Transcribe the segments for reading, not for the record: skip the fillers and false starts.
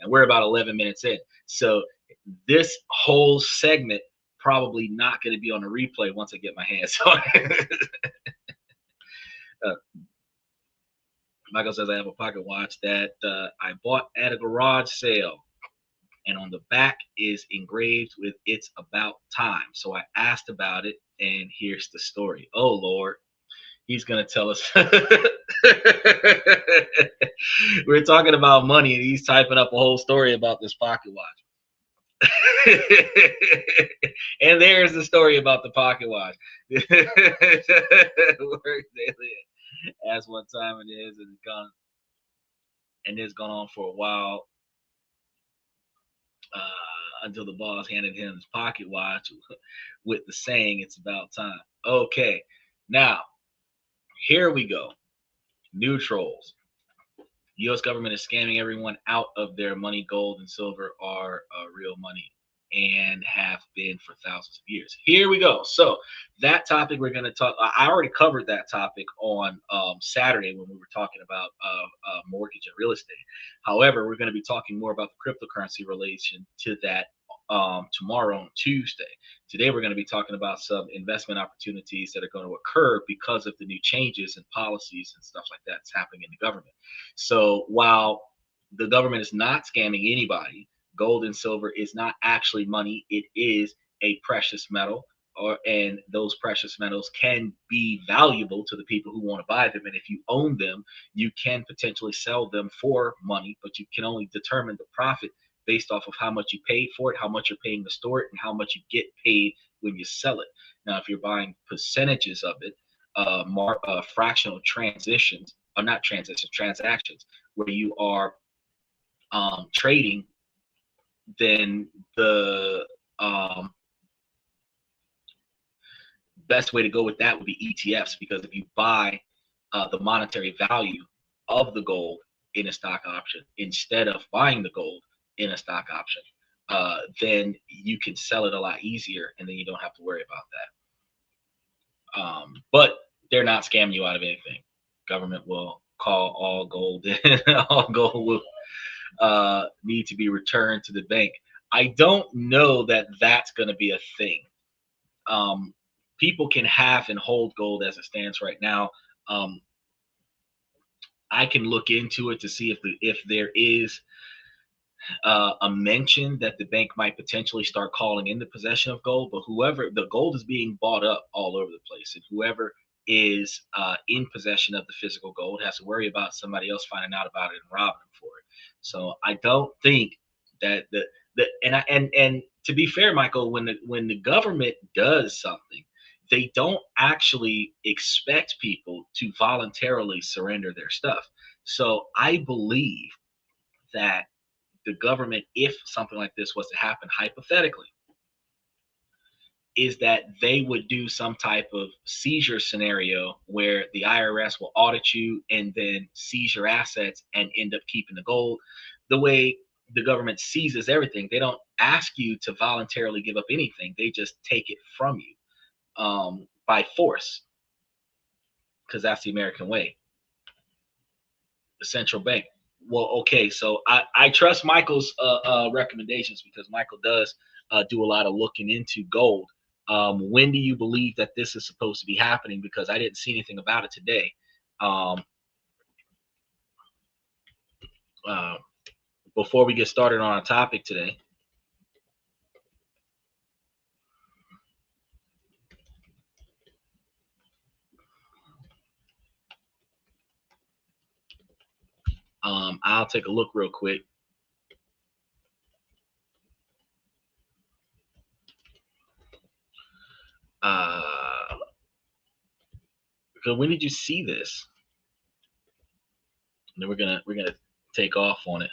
and we're about 11 minutes in. So this whole segment probably not going to be on the replay once I get my hands on it. Michael says I have a pocket watch that I bought at a garage sale, and on the back is engraved with "It's about time." So I asked about it, and here's the story. Oh Lord, he's gonna tell us. We're talking about money, and he's typing up a whole story about this pocket watch. And there's the story about the pocket watch. Ask what time it is, and it's gone on for a while. Until the boss handed him his pocket watch with the saying, "It's about time." Okay, now here we go. New trolls. U.S. government is scamming everyone out of their money. Gold and silver are real money and have been for thousands of years. Here we go. So that topic we're going to talk. I already covered that topic on Saturday when we were talking about mortgage and real estate. However, we're going to be talking more about the cryptocurrency relation to that tomorrow on Tuesday. Today we're going to be talking about some investment opportunities that are going to occur because of the new changes and policies and stuff like that that's happening in the government. So while the government is not scamming anybody, gold and silver is not actually money. It is a precious metal, and those precious metals can be valuable to the people who want to buy them. And if you own them, you can potentially sell them for money, but you can only determine the profit based off of how much you paid for it, how much you're paying to store it, and how much you get paid when you sell it. Now, if you're buying percentages of it, fractional transactions, where you are trading, then the best way to go with that would be ETFs, because if you buy the monetary value of the gold in a stock option instead of buying the gold in a stock option, then you can sell it a lot easier, and then you don't have to worry about that. But they're not scamming you out of anything. Government will call all gold, all gold will need to be returned to the bank. I don't know that that's going to be a thing. People can have and hold gold as it stands right now. I can look into it to see if there is a mention that the bank might potentially start calling into possession of gold, but whoever, the gold is being bought up all over the place, and whoever is in possession of the physical gold has to worry about somebody else finding out about it and robbing them for it. So I don't think that and to be fair, Michael, when the government does something, they don't actually expect people to voluntarily surrender their stuff. So I believe that the government, if something like this was to happen hypothetically, is that they would do some type of seizure scenario where the IRS will audit you and then seize your assets and end up keeping the gold. The way the government seizes everything, they don't ask you to voluntarily give up anything. They just take it from you by force, because that's the American way. The central bank. Well, okay, so I trust Michael's recommendations, because Michael does do a lot of looking into gold. When do you believe that this is supposed to be happening? Because I didn't see anything about it today. Before we get started on our topic today, I'll take a look real quick. Because when did you see this? And then we're gonna take off on it.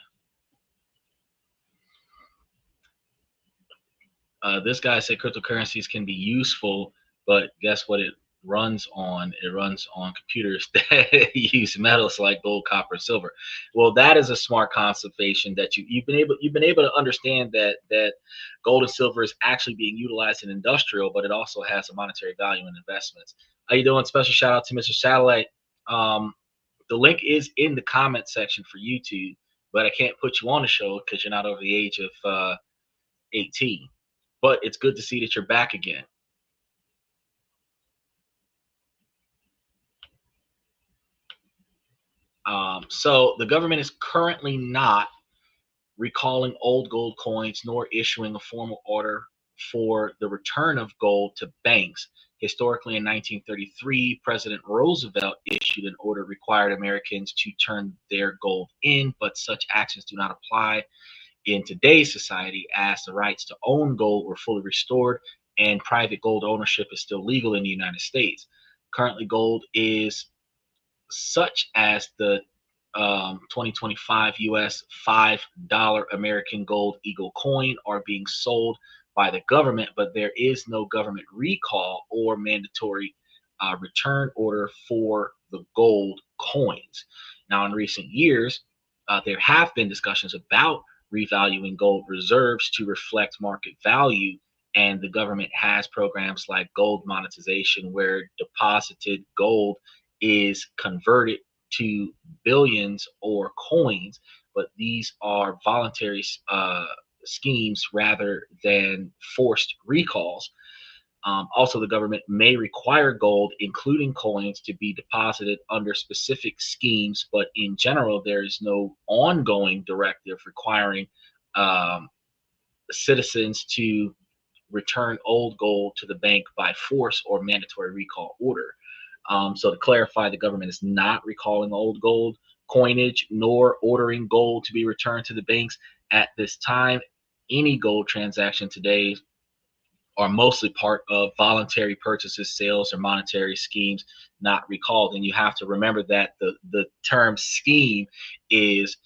This guy said cryptocurrencies can be useful, but guess what it runs on? It runs on computers that use metals like gold, copper, silver. Well, that is a smart conservation that you've been able to understand that gold and silver is actually being utilized in industrial, but it also has a monetary value in investments. How you doing? Special shout out to Mr. Satellite. The link is in the comment section for YouTube. but I can't put you on the show because you're not over the age of 18. But it's good to see that you're back again. So the government is currently not recalling old gold coins nor issuing a formal order for the return of gold to banks. Historically, in 1933, President Roosevelt issued an order required Americans to turn their gold in, but such actions do not apply in today's society as the rights to own gold were fully restored and private gold ownership is still legal in the United States. Currently, gold is such as the 2025 US $5 American Gold Eagle coin are being sold by the government, but there is no government recall or mandatory return order for the gold coins. Now, in recent years, there have been discussions about revaluing gold reserves to reflect market value, and the government has programs like gold monetization, where deposited gold is converted to billions or coins, but these are voluntary schemes rather than forced recalls. Also, the government may require gold, including coins, to be deposited under specific schemes, but in general, there is no ongoing directive requiring um, citizens to return old gold to the bank by force or mandatory recall order. So to clarify, the government is not recalling old gold coinage nor ordering gold to be returned to the banks at this time. Any gold transaction today are mostly part of voluntary purchases, sales, or monetary schemes not recalled. And you have to remember that the term scheme is,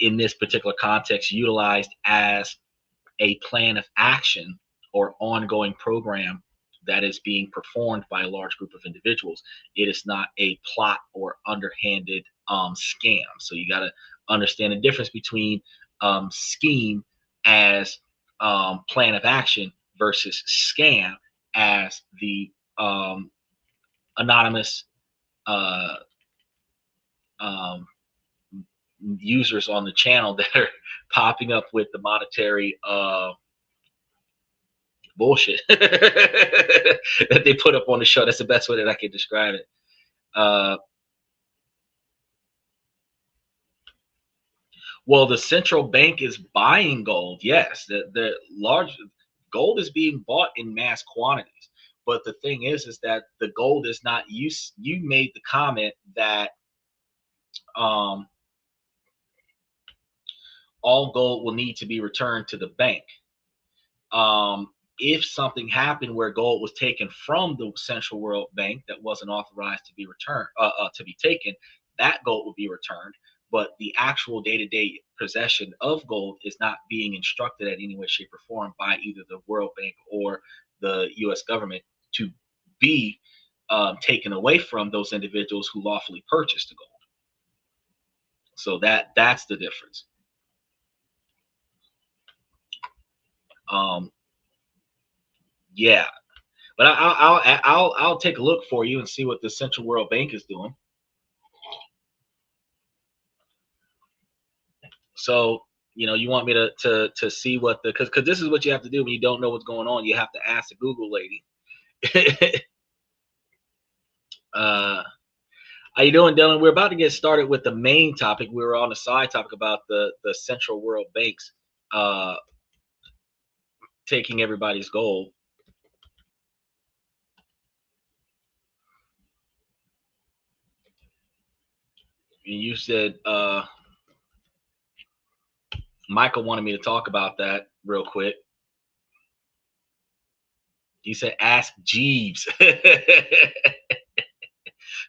in this particular context, utilized as a plan of action or ongoing program that is being performed by a large group of individuals. It is not a plot or underhanded scam. So you got to understand the difference between scheme as plan of action versus scam as the anonymous uh, um, users on the channel that are popping up with the monetary bullshit that they put up on the show. That's the best way that I can describe it. Uh, well, the central bank is buying gold. Yes, the large gold is being bought in mass quantities. But the thing is that the gold is not use. You made the comment that um, all gold will need to be returned to the bank. If something happened where gold was taken from the Central World Bank that wasn't authorized to be returned, to be taken, that gold would be returned. But the actual day-to-day possession of gold is not being instructed at any way, shape, or form by either the World Bank or the U.S. government to be taken away from those individuals who lawfully purchased the gold. So that's the difference. Um, yeah, but I'll take a look for you and see what the Central World Bank is doing. So you want me to see what the because this is what you have to do when you don't know what's going on. You have to ask the Google lady. How you doing, Dylan? We're about to get started with the main topic. We were on the side topic about the Central World Banks uh, taking everybody's gold. And you said Michael wanted me to talk about that real quick. He said, "Ask Jeeves."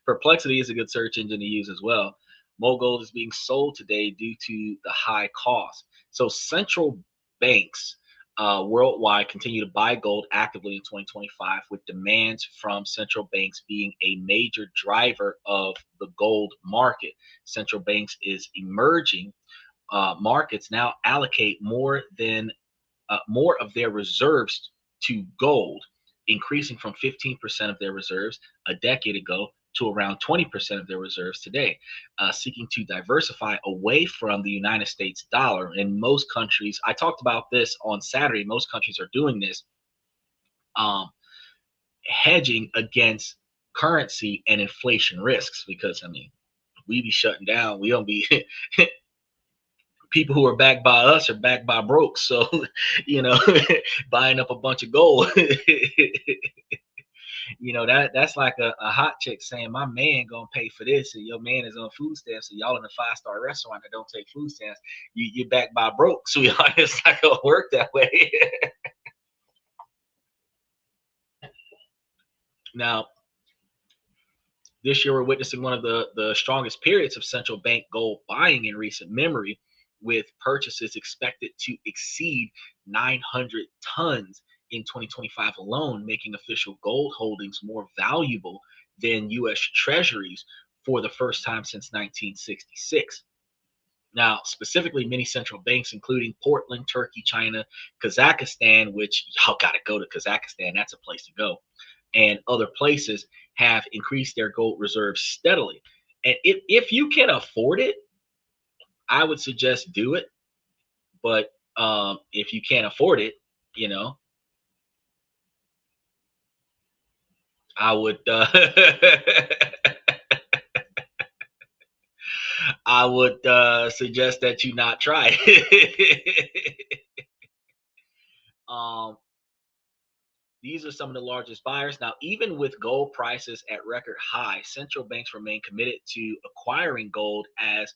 Perplexity is a good search engine to use as well. More gold is being sold today due to the high cost. So central banks worldwide continue to buy gold actively in 2025, with demands from central banks being a major driver of the gold market. Central banks is emerging markets now allocate more of their reserves to gold, increasing from 15% of their reserves a decade ago to around 20% of their reserves today, seeking to diversify away from the United States dollar. In most countries, I talked about this on Saturday, most countries are doing this, um, hedging against currency and inflation risks, because, I mean, we be shutting down. We don't be people who are backed by us are backed by broke. So, you know, buying up a bunch of gold, that's like a hot chick saying, my man gonna pay for this, and your man is on food stamps, and y'all in a 5-star restaurant that don't take food stamps. You're backed by broke. So it's not gonna work that way. Now, this year, we're witnessing one of the strongest periods of central bank gold buying in recent memory, with purchases expected to exceed 900 tons in 2025 alone, making official gold holdings more valuable than U.S. treasuries for the first time since 1966. Now, specifically, many central banks, including Portland, Turkey, China, Kazakhstan, which y'all got to go to Kazakhstan, that's a place to go, and other places, have increased their gold reserves steadily. And if you can afford it, I would suggest do it. But if you can't afford it, you know, I would I would suggest that you not try it. um, These are some of the largest buyers. Now, even with gold prices at record highs, central banks remain committed to acquiring gold as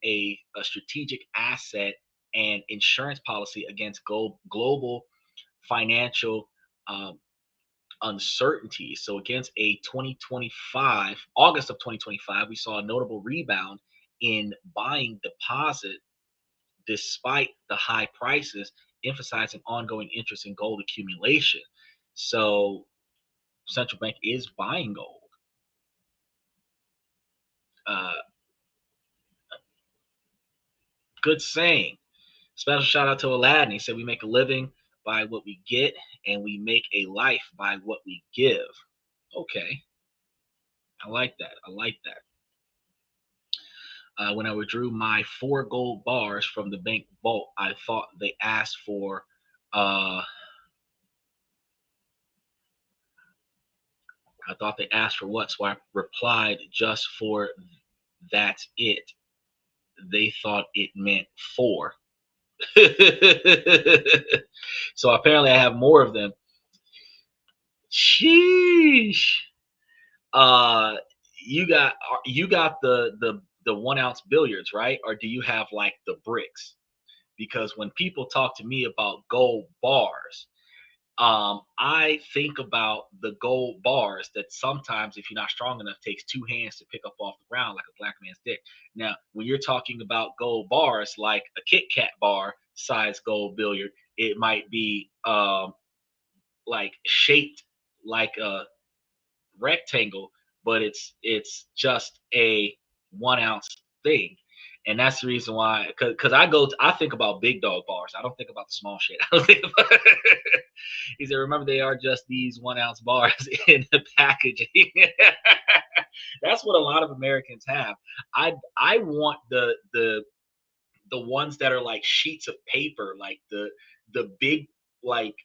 a strategic asset and insurance policy against global financial um, uncertainty. So, against a 2025, August of 2025, we saw a notable rebound in buying deposit despite the high prices, emphasizing ongoing interest in gold accumulation. So, central bank is buying gold. Uh, Good saying. Special shout out to Aladdin. He said, "We make a living by what we get, and we make a life by what we give." Okay, I like that. I like that. When I withdrew my 4 gold bars from the bank vault, I thought they asked for. Uh, I thought they asked for what, so I replied, "Just for that's it." They thought it meant 4. So apparently I have more of them. Sheesh. Uh, you got the 1 ounce billiards, right? Or do you have like the bricks? Because when people talk to me about gold bars, I think about the gold bars that sometimes, if you're not strong enough, takes 2 hands to pick up off the ground like a black man's dick. Now, when you're talking about gold bars, like a Kit Kat bar size gold billiard, it might be like shaped like a rectangle, but it's just a 1 ounce thing. And that's the reason why, because I think about big dog bars. I don't think about the small shit. I don't think about he said, remember, they are just these 1 ounce bars in the packaging. That's what a lot of Americans have. I want the ones that are like sheets of paper, like the big, like,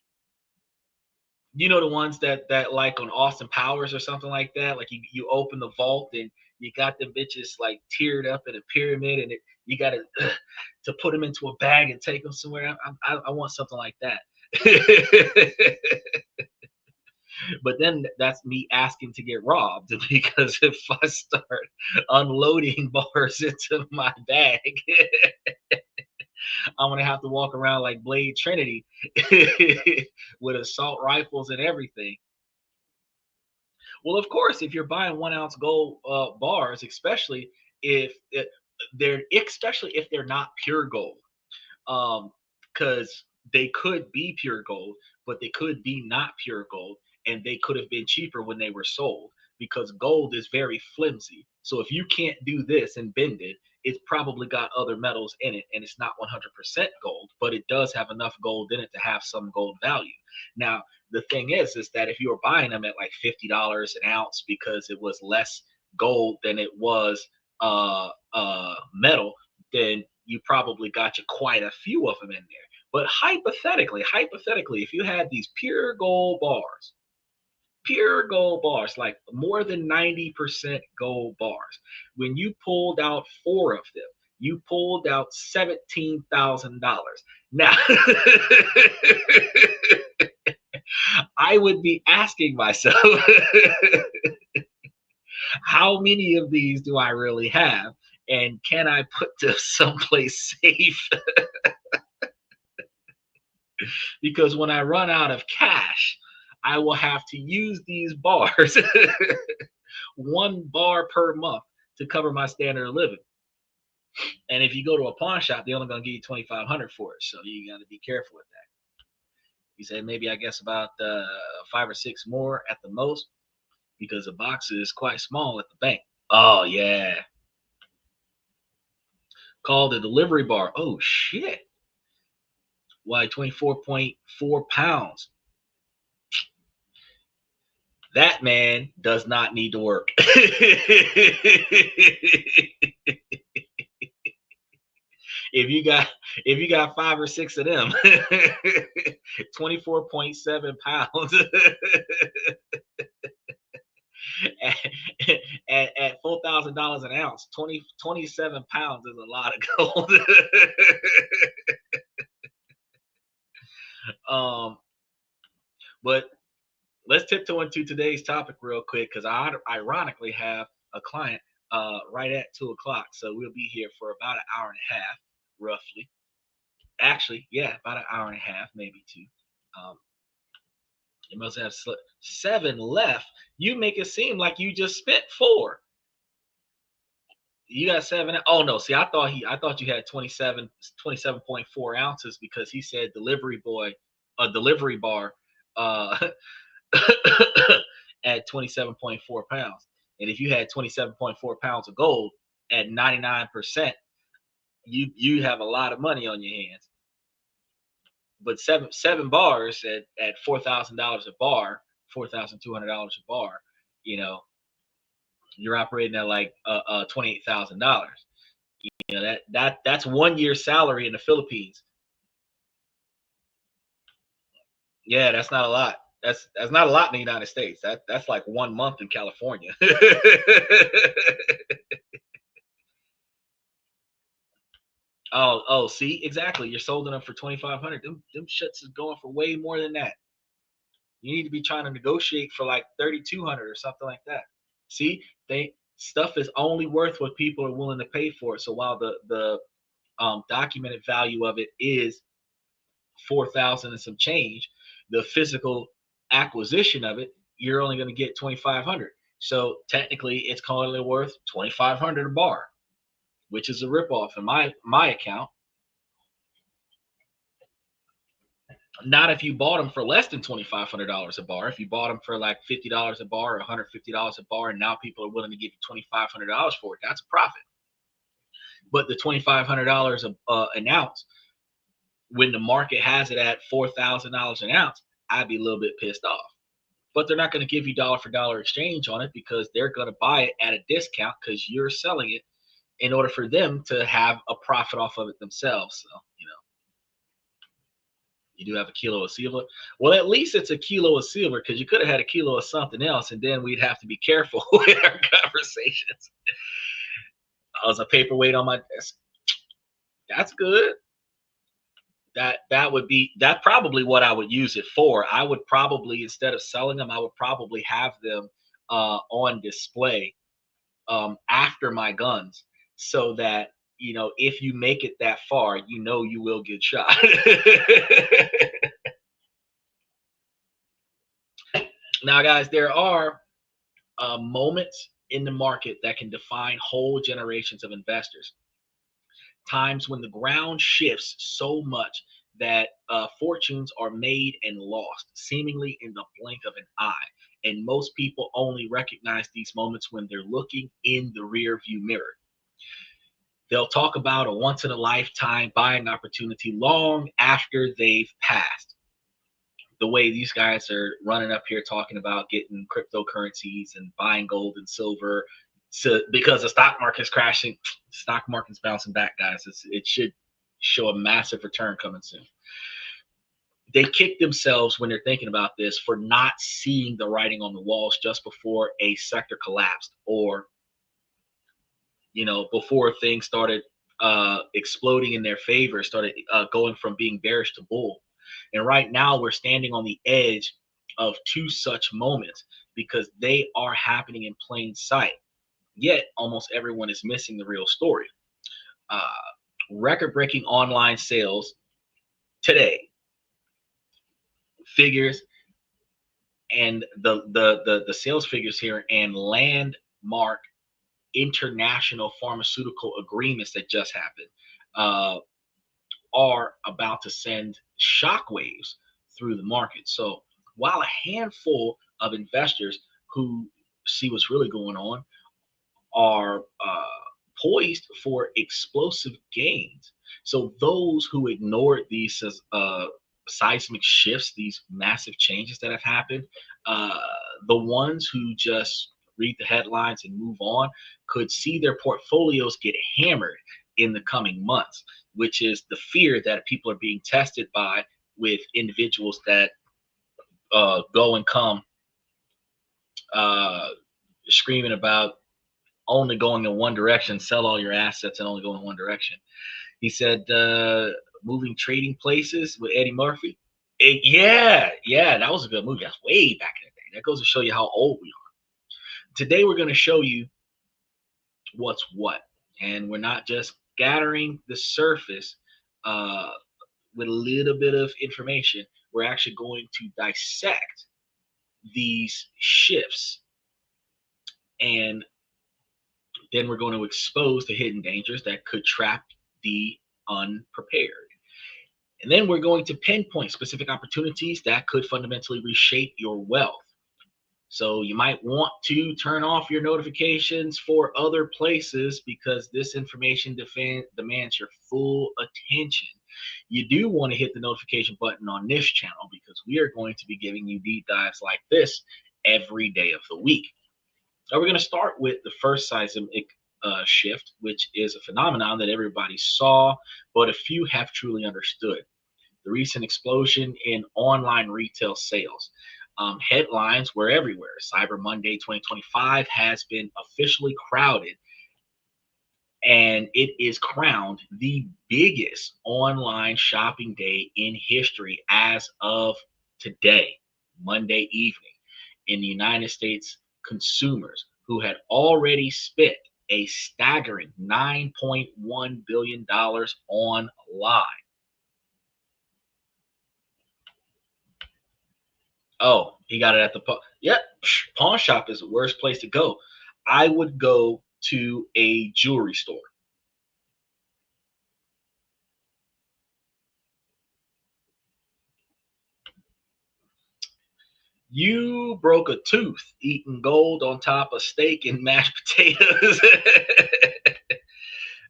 the ones that like on Austin Powers or something like that. Like you open the vault and you got them bitches like tiered up in a pyramid, and you got to put them into a bag and take them somewhere. I want something like that. But then that's me asking to get robbed, because if I start unloading bars into my bag, I'm gonna have to walk around like Blade Trinity with assault rifles and everything. Well, of course, if you're buying 1 ounce gold bars, especially if they're not pure gold, because they could be pure gold, but they could be not pure gold, and they could have been cheaper when they were sold, because gold is very flimsy. So if you can't do this and bend it, it's probably got other metals in it, and it's not 100% gold, but it does have enough gold in it to have some gold value. Now, the thing is that if you were buying them at like $50 an ounce because it was less gold than it was metal, then you probably got you quite a few of them in there. But hypothetically, if you had these pure gold bars, like more than 90% gold bars, when you pulled out 4 of them, you pulled out $17,000. Now, I would be asking myself, how many of these do I really have? And can I put them someplace safe? Because when I run out of cash, I will have to use these bars, 1 bar per month, to cover my standard of living. And if you go to a pawn shop, they're only going to give you $2,500 for it. So you got to be careful with that. You say maybe, I guess, about 5 or 6 more at the most, because the box is quite small at the bank. Oh yeah. Called the delivery bar. Oh shit. Why 24.4 pounds? That man does not need to work. If you got 5 or 6 of them, 24.7 pounds at $4,000 an ounce, 27 pounds is a lot of gold. But let's tiptoe into today's topic real quick, because I ironically have a client right at 2 o'clock. So we'll be here for about an hour and a half, roughly. Actually, yeah, about an hour and a half, maybe 2. You must have 7 left. You make it seem like you just spent 4. You got 7. Oh no, see, I thought you had 27.4 ounces, because he said delivery bar at 27.4 pounds. And if you had 27.4 pounds of gold at 99%, you have a lot of money on your hands. But seven bars at $4,000 a bar, $4,200 a bar, you're operating at like $28,000. That's 1 year's salary in the Philippines. Yeah, that's not a lot. That's not a lot in the United States. That's like 1 month in California. Oh, see, exactly. You're sold them for 2,500. Them shits is going for way more than that. You need to be trying to negotiate for like 3,200 or something like that. See, stuff is only worth what people are willing to pay for it. So while the documented value of it is 4,000 and some change, the physical acquisition of it, you're only going to get 2,500. So technically, it's currently worth 2,500 a bar, which is a ripoff in my account. Not if you bought them for less than $2,500 a bar. If you bought them for like $50 a bar or $150 a bar, and now people are willing to give you $2,500 for it, that's a profit. But the $2,500 an ounce, when the market has it at $4,000 an ounce, I'd be a little bit pissed off. But they're not going to give you dollar for dollar exchange on it, because they're going to buy it at a discount because you're selling it, in order for them to have a profit off of it themselves. So, you do have a kilo of silver. Well, at least it's a kilo of silver, because you could have had a kilo of something else, and then we'd have to be careful with our conversations. I was a paperweight on my desk. That's good. That probably what I would use it for. I would probably, instead of selling them, I would probably have them on display after my guns, so that if you make it that far, you will get shot. Now, guys, there are moments in the market that can define whole generations of investors. Times when the ground shifts so much that fortunes are made and lost, seemingly in the blink of an eye. And most people only recognize these moments when they're looking in the rear view mirror. They'll talk about a once in a lifetime buying opportunity long after they've passed. The way these guys are running up here talking about getting cryptocurrencies and buying gold and silver So because the stock market's crashing, stock market's bouncing back, guys. It should show a massive return coming soon. They kick themselves when they're thinking about this for not seeing the writing on the walls just before a sector collapsed, or before things started exploding in their favor, started going from being bearish to bull. And right now we're standing on the edge of two such moments because they are happening in plain sight. Yet almost everyone is missing the real story. Uh, Record-breaking online sales today figures, and the sales figures here, and landmark international pharmaceutical agreements that just happened uh, are about to send shockwaves through the market. So while a handful of investors who see what's really going on are poised for explosive gains, so those who ignored these seismic shifts, these massive changes that have happened, uh, the ones who just read the headlines and move on, could see their portfolios get hammered in the coming months, which is the fear that people are being tested by, with individuals that go and come uh, screaming about only going in one direction, sell all your assets and only go in one direction. He said, moving trading places with Eddie Murphy. Yeah, that was a good movie. That's way back in the day. That goes to show you how old we are. Today, we're going to show you what's what. And we're not just scattering the surface uh, with a little bit of information. We're actually going to dissect these shifts, and then we're going to expose the hidden dangers that could trap the unprepared. And then we're going to pinpoint specific opportunities that could fundamentally reshape your wealth. So you might want to turn off your notifications for other places because this information demands your full attention. You do want to hit the notification button on this channel because we are going to be giving you deep dives like this every day of the week. Now we're going to start with the first seismic shift, which is a phenomenon that everybody saw, but a few have truly understood: the recent explosion in online retail sales. Headlines were everywhere. Cyber Monday 2025 has been officially crowded, and it is crowned the biggest online shopping day in history as of today, Monday evening. In the United States, consumers who had already spent a staggering $9.1 billion online. Oh, he got it at the Yep, pawn shop is the worst place to go. I would go to a jewelry store. You broke a tooth eating gold on top of steak and mashed potatoes.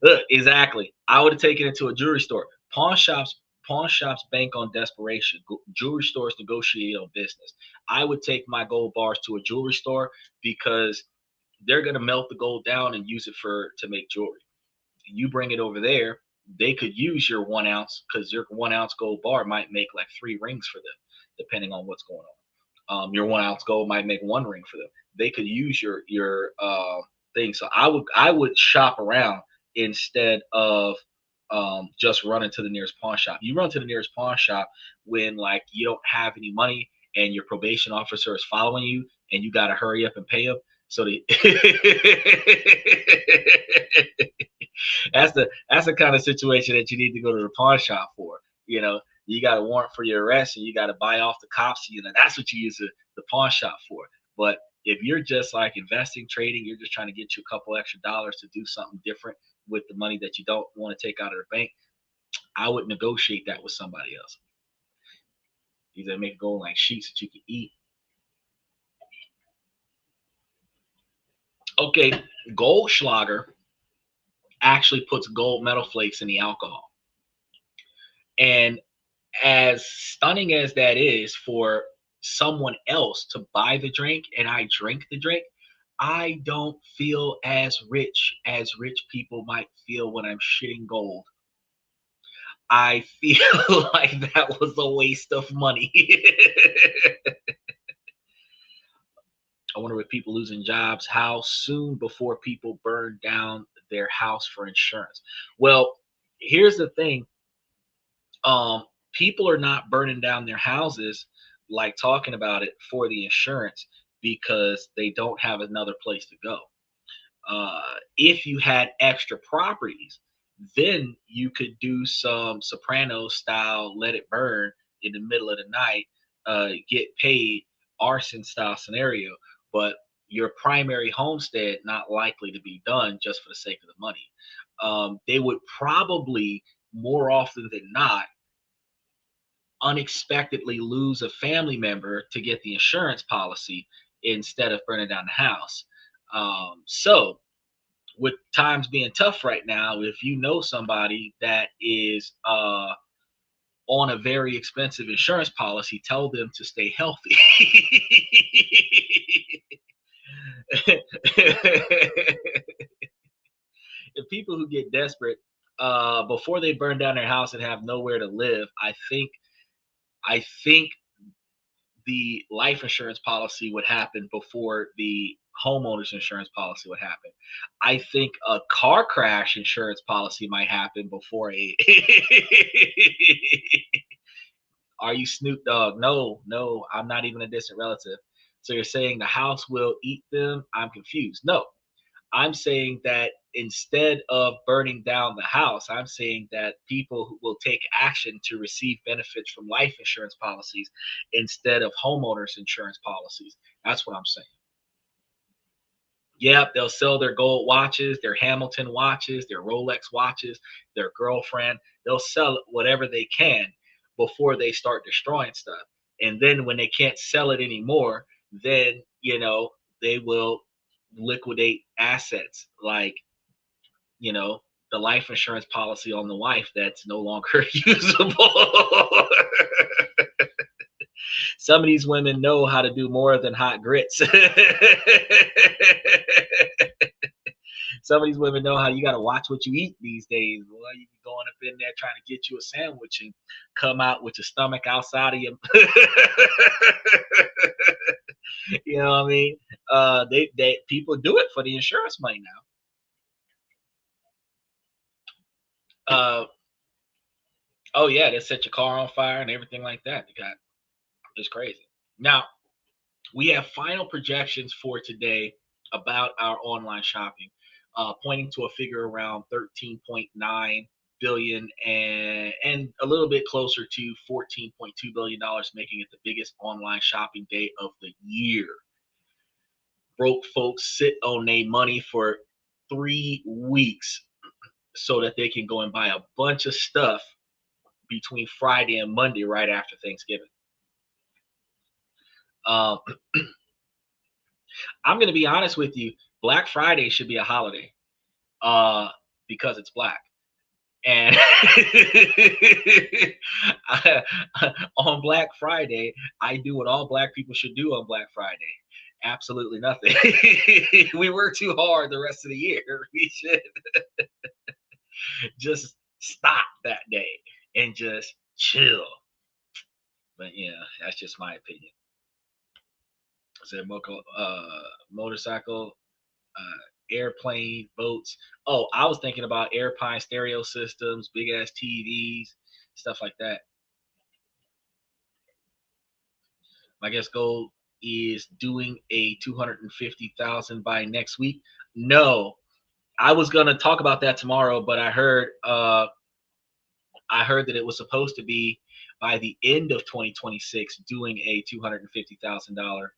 Look, exactly. I would have taken it to a jewelry store. Pawn shops bank on desperation. Jewelry stores negotiate on business. I would take my gold bars to a jewelry store because they're gonna melt the gold down and use it to make jewelry. You bring it over there, they could use your 1 ounce, because your 1 ounce gold bar might make like 3 rings for them, depending on what's going on. Your 1 ounce gold might make 1 ring for them. They could use your thing. So I would shop around instead of just running to the nearest pawn shop. You run to the nearest pawn shop when like you don't have any money and your probation officer is following you and you got to hurry up and pay them. So the that's the kind of situation that you need to go to the pawn shop for. You got a warrant for your arrest and you got to buy off the cops. That's what you use the pawn shop for. But if you're just like investing, trading, you're just trying to get you a couple extra dollars to do something different with the money that you don't want to take out of the bank, I would negotiate that with somebody else. Either make gold like sheets that you can eat. Okay, Goldschlager actually puts gold metal flakes in the alcohol. And as stunning as that is for someone else to buy the drink and I drink the drink, I don't feel as rich people might feel when I'm shitting gold. I feel like that was a waste of money. I wonder with people losing jobs, how soon before people burn down their house for insurance? Well, here's the thing. Um, People are not burning down their houses like talking about it for the insurance because they don't have another place to go. If you had extra properties, then you could do some Sopranos style let it burn in the middle of the night, get paid arson style scenario. But your primary homestead not likely to be done just for the sake of the money. They would probably more often than not unexpectedly lose a family member to get the insurance policy instead of burning down the house. So with times being tough right now, if you know somebody that is on a very expensive insurance policy, tell them to stay healthy. The people who get desperate before they burn down their house and have nowhere to live, I think the life insurance policy would happen before the homeowner's insurance policy would happen. I think a car crash insurance policy might happen before a. Are you Snoop Dogg? No, no, I'm not even a distant relative. So you're saying the house will eat them? I'm confused. No, I'm saying that instead of burning down the house, I'm saying that people who will take action to receive benefits from life insurance policies instead of homeowners insurance policies. That's what I'm saying. Yep, they'll sell their gold watches, their Hamilton watches, their Rolex watches, their girlfriend. They'll sell whatever they can before they start destroying stuff. And then when they can't sell it anymore, then, they will liquidate assets like, you know, the life insurance policy on the wife that's no longer usable. Some of these women know how to do more than hot grits. Some of these women know how you got to watch what you eat these days. Boy, you be going up in there trying to get you a sandwich and come out with your stomach outside of you. You know what I mean? They people do it for the insurance money now. Oh yeah, they set your car on fire and everything like that. It's crazy. Now we have final projections for today about our online shopping, pointing to a figure around 13.9 billion and a little bit closer to 14.2 billion dollars, making it the biggest online shopping day of the year. Broke folks sit on their money for 3 weeks so that they can go and buy a bunch of stuff between Friday and Monday right after Thanksgiving. Um, I'm going to be honest with you. Black Friday should be a holiday uh, because it's black. And on Black Friday, I do what all black people should do on Black Friday. Absolutely nothing. We work too hard the rest of the year. We should just stop that day and just chill. But yeah, that's just my opinion. Said motorcycle, airplane, boats. Oh, I was thinking about airplane stereo systems, big ass TVs, stuff like that. I guess Gold is doing a 250,000 by next week. No, I was gonna talk about that tomorrow, but I heard that it was supposed to be by the end of 2026 doing a $250,000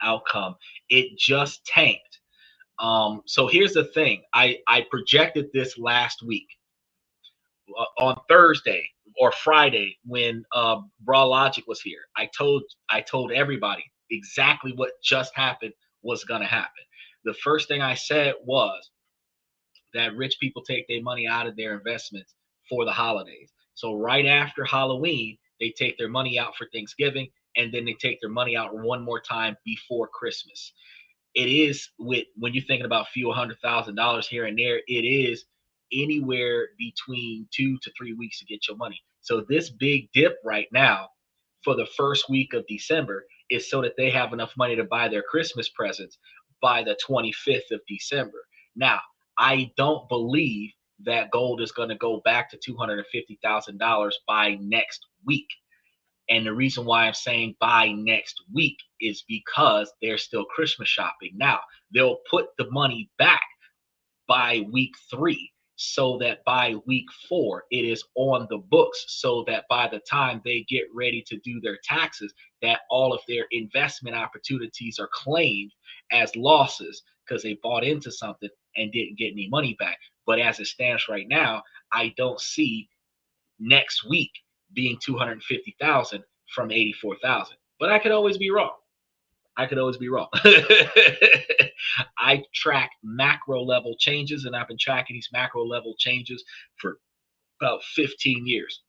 outcome. It just tanked. So here's the thing. I projected this last week on Thursday or Friday when Raw Logic was here. I told everybody exactly what just happened was gonna happen. The first thing I said was that rich people take their money out of their investments for the holidays. So right after Halloween, they take their money out for Thanksgiving, and then they take their money out one more time before Christmas. it is with when you're thinking about a few $100,000 here and there, it is anywhere between 2 to 3 weeks to get your money. So this big dip right now for the first week of December is so that they have enough money to buy their Christmas presents by the 25th of December. Now, I don't believe that gold is going to go back to $250,000 by next week. And the reason why I'm saying by next week is because they're still Christmas shopping. Now, they'll put the money back by week 3 so that by week 4 it is on the books, so that by the time they get ready to do their taxes, that all of their investment opportunities are claimed as losses because they bought into something and didn't get any money back. But as it stands right now, I don't see next week being 250,000 from 84,000. But I could always be wrong. I could always be wrong. I track macro level changes, and I've been tracking these macro level changes for about 15 years.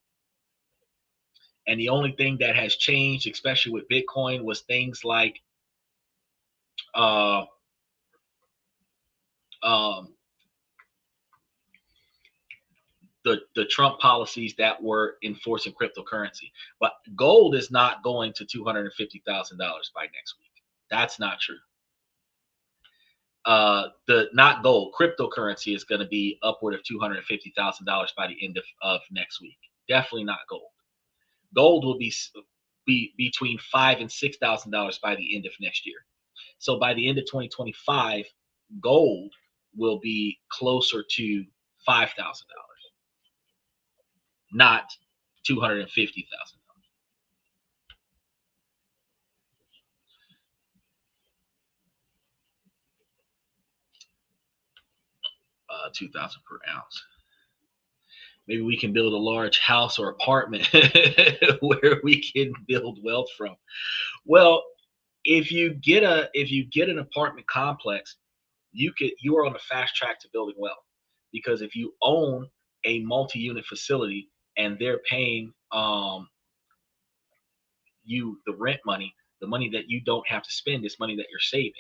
And the only thing that has changed, especially with Bitcoin, was things like uh, um, the Trump policies that were enforcing cryptocurrency. But gold is not going to $250,000 by next week. That's not true. The not gold, cryptocurrency is going to be upward of $250,000 by the end of next week. Definitely not gold. Gold will be between $5,000 and $6,000 by the end of next year. So by the end of 2025, gold will be closer to $5,000, not $250,000. 2,000 per ounce. Maybe we can build a large house or apartment where we can build wealth from. Well, if you get an apartment complex, you are on a fast track to building wealth, because if you own a multi-unit facility and they're paying you the rent money, the money that you don't have to spend is money that you're saving.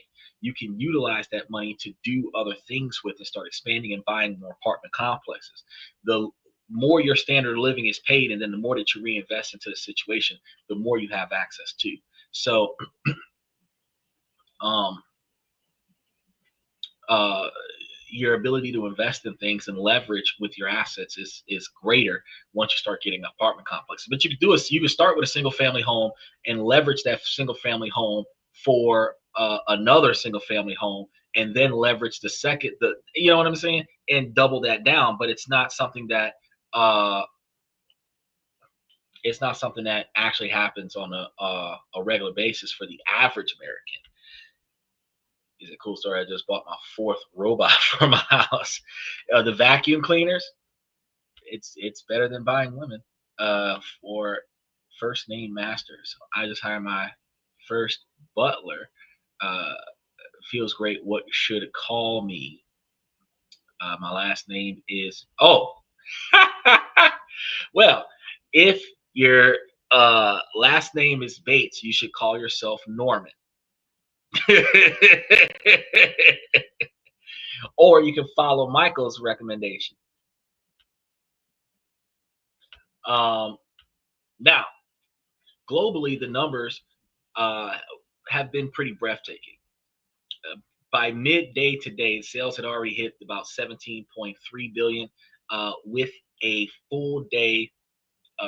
You can utilize that money to do other things with and start expanding and buying more apartment complexes. The more your standard of living is paid, and then the more that you reinvest into the situation, the more you have access to. So, um, uh, your ability to invest in things and leverage with your assets is greater once you start getting apartment complexes. But you can do is you can start with a single family home and leverage that single family home for another single family home, and then leverage the you know what I'm saying, and double that down. But uh, it's not something that actually happens on a regular basis for the average American. Is a cool story. I just bought my 4th robot for my house. The vacuum cleaners, it's better than buying women for first name masters. I just hired my first butler. Uh, Feels great. What should call me? My last name is well, if your last name is Bates, you should call yourself Norman. Or you can follow Michael's recommendation. Um, Now, globally, the numbers uh, have been pretty breathtaking. Uh, by midday today, sales had already hit about 17.3 billion, with a full day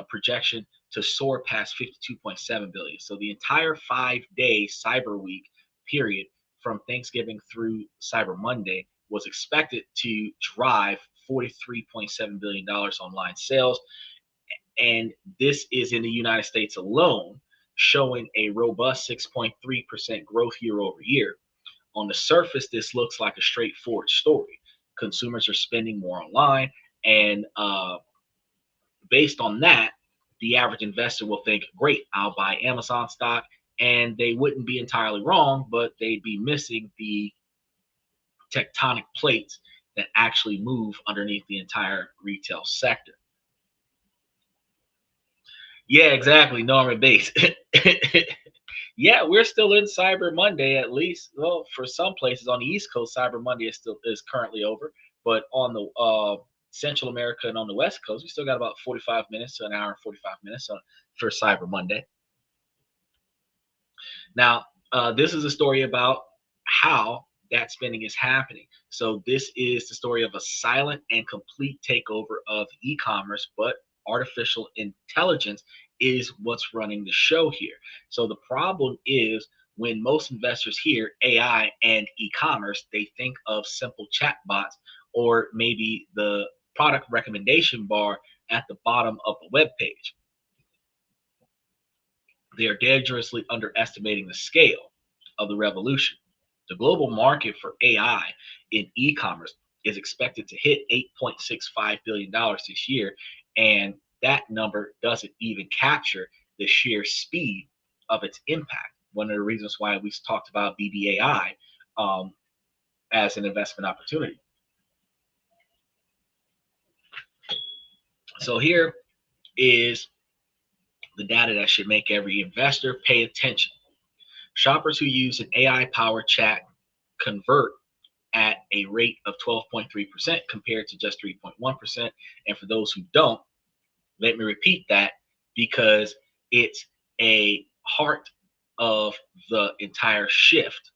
projection to soar past 52.7 billion. So the entire 5-day Cyber Week period from Thanksgiving through Cyber Monday was expected to drive $43.7 billion online sales. And this is in the United States alone, showing a robust 6.3% growth year over year. On the surface, this looks like a straightforward story. Consumers are spending more online, and based on that, the average investor will think, great, I'll buy Amazon stock. And they wouldn't be entirely wrong, but they'd be missing the tectonic plates that actually move underneath the entire retail sector. Yeah, exactly. Norman Bates. Yeah, we're still in Cyber Monday at least. Well, for some places on the East Coast, Cyber Monday is currently over, but on the Central America and on the West Coast, we still got about 45 minutes to an hour and 45 minutes for Cyber Monday. Now, this is a story about how that spending is happening. So this is the story of a silent and complete takeover of e-commerce, but artificial intelligence is what's running the show here. So the problem is when most investors hear AI and e-commerce, they think of simple chatbots or maybe the product recommendation bar at the bottom of a web page. They are dangerously underestimating the scale of the revolution. The global market for AI in e-commerce is expected to hit $8.65 billion this year, and that number doesn't even capture the sheer speed of its impact. One of the reasons why we talked about BBAI as an investment opportunity. So here is the data that should make every investor pay attention. Shoppers who use an AI-powered chat convert at a rate of 12.3% compared to just 3.1%. And for those who don't, let me repeat that because it's a heart of the entire shift.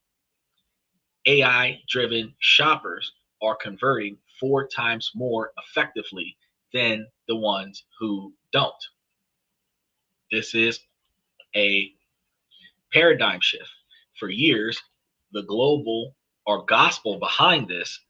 AI-driven shoppers are converting 4 times more effectively than the ones who don't. This is a paradigm shift. For years, the global or gospel behind this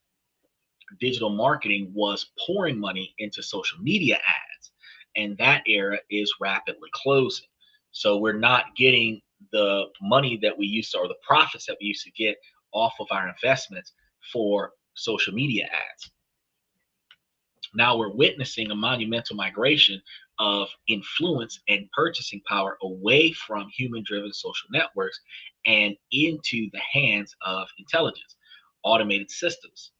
digital marketing was pouring money into social media ads, and that era is rapidly closing. So we're not getting the money that we used to, or the profits that we used to get off of our investments for social media ads. Now we're witnessing a monumental migration of influence and purchasing power away from human-driven social networks and into the hands of intelligence, automated systems.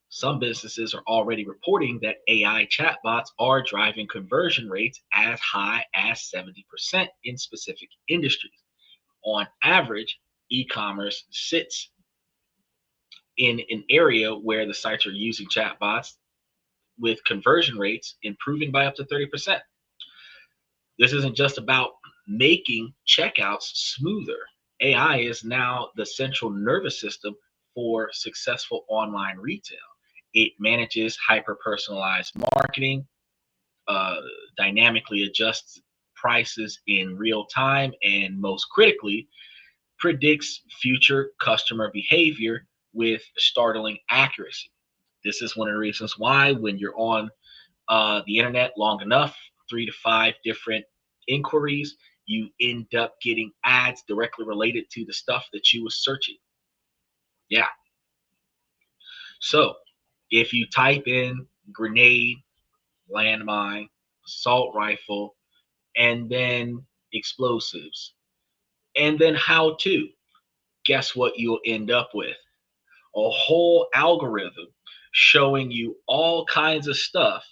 Some businesses are already reporting that AI chatbots are driving conversion rates as high as 70% in specific industries. On average, e-commerce sits in an area where the sites are using chatbots with conversion rates improving by up to 30%. This isn't just about making checkouts smoother. AI is now the central nervous system for successful online retail. It manages hyper-personalized marketing, dynamically adjusts prices in real time, and most critically, predicts future customer behavior with startling accuracy. This is one of the reasons why when you're on the internet long enough, 3 to 5 different inquiries, you end up getting ads directly related to the stuff that you were searching. Yeah. So if you type in grenade, landmine, assault rifle, and then explosives, and then how to, guess what you'll end up with? A whole algorithm showing you all kinds of stuff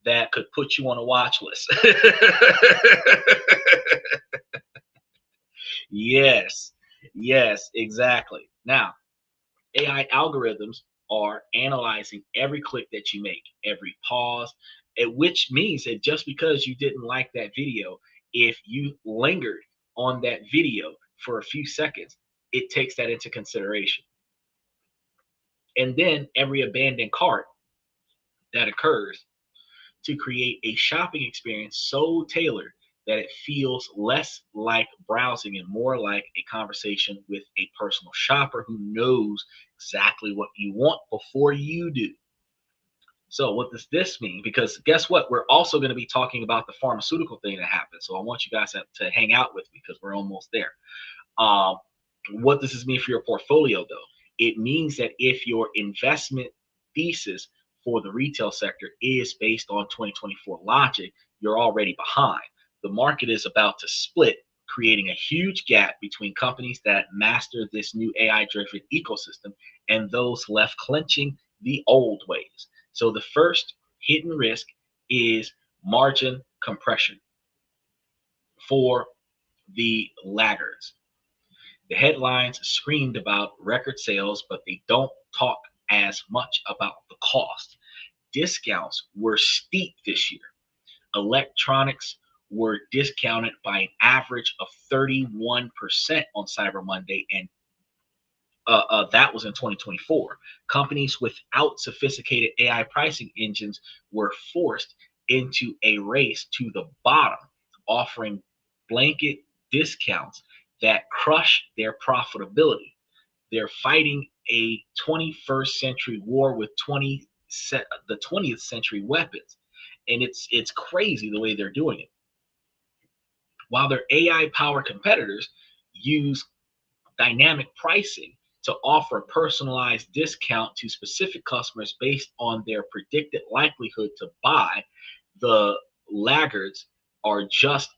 that could put you on a watch list. Yes, yes, exactly. Now, AI algorithms are analyzing every click that you make, every pause, which means that just because you didn't like that video, if you lingered on that video for a few seconds, it takes that into consideration. And then every abandoned cart that occurs to create a shopping experience so tailored that it feels less like browsing and more like a conversation with a personal shopper who knows exactly what you want before you do. So what does this mean? Because guess what? We're also going to be talking about the pharmaceutical thing that happened. So I want you guys to hang out with me because we're almost there. Uh, what does this mean for your portfolio, though? It means that if your investment thesis for the retail sector is based on 2024 logic, you're already behind. The market is about to split, creating a huge gap between companies that master this new AI-driven ecosystem and those left clenching the old ways. So the first hidden risk is margin compression for the laggards. The headlines screamed about record sales, but they don't talk as much about the cost. Discounts were steep this year. Electronics were discounted by an average of 31% on Cyber Monday, and that was in 2024. Companies without sophisticated AI pricing engines were forced into a race to the bottom, offering blanket discounts that crush their profitability. They're fighting a 21st century war with the 20th century weapons, and it's crazy the way they're doing it. While their AI powered competitors use dynamic pricing to offer a personalized discount to specific customers based on their predicted likelihood to buy, the laggards are just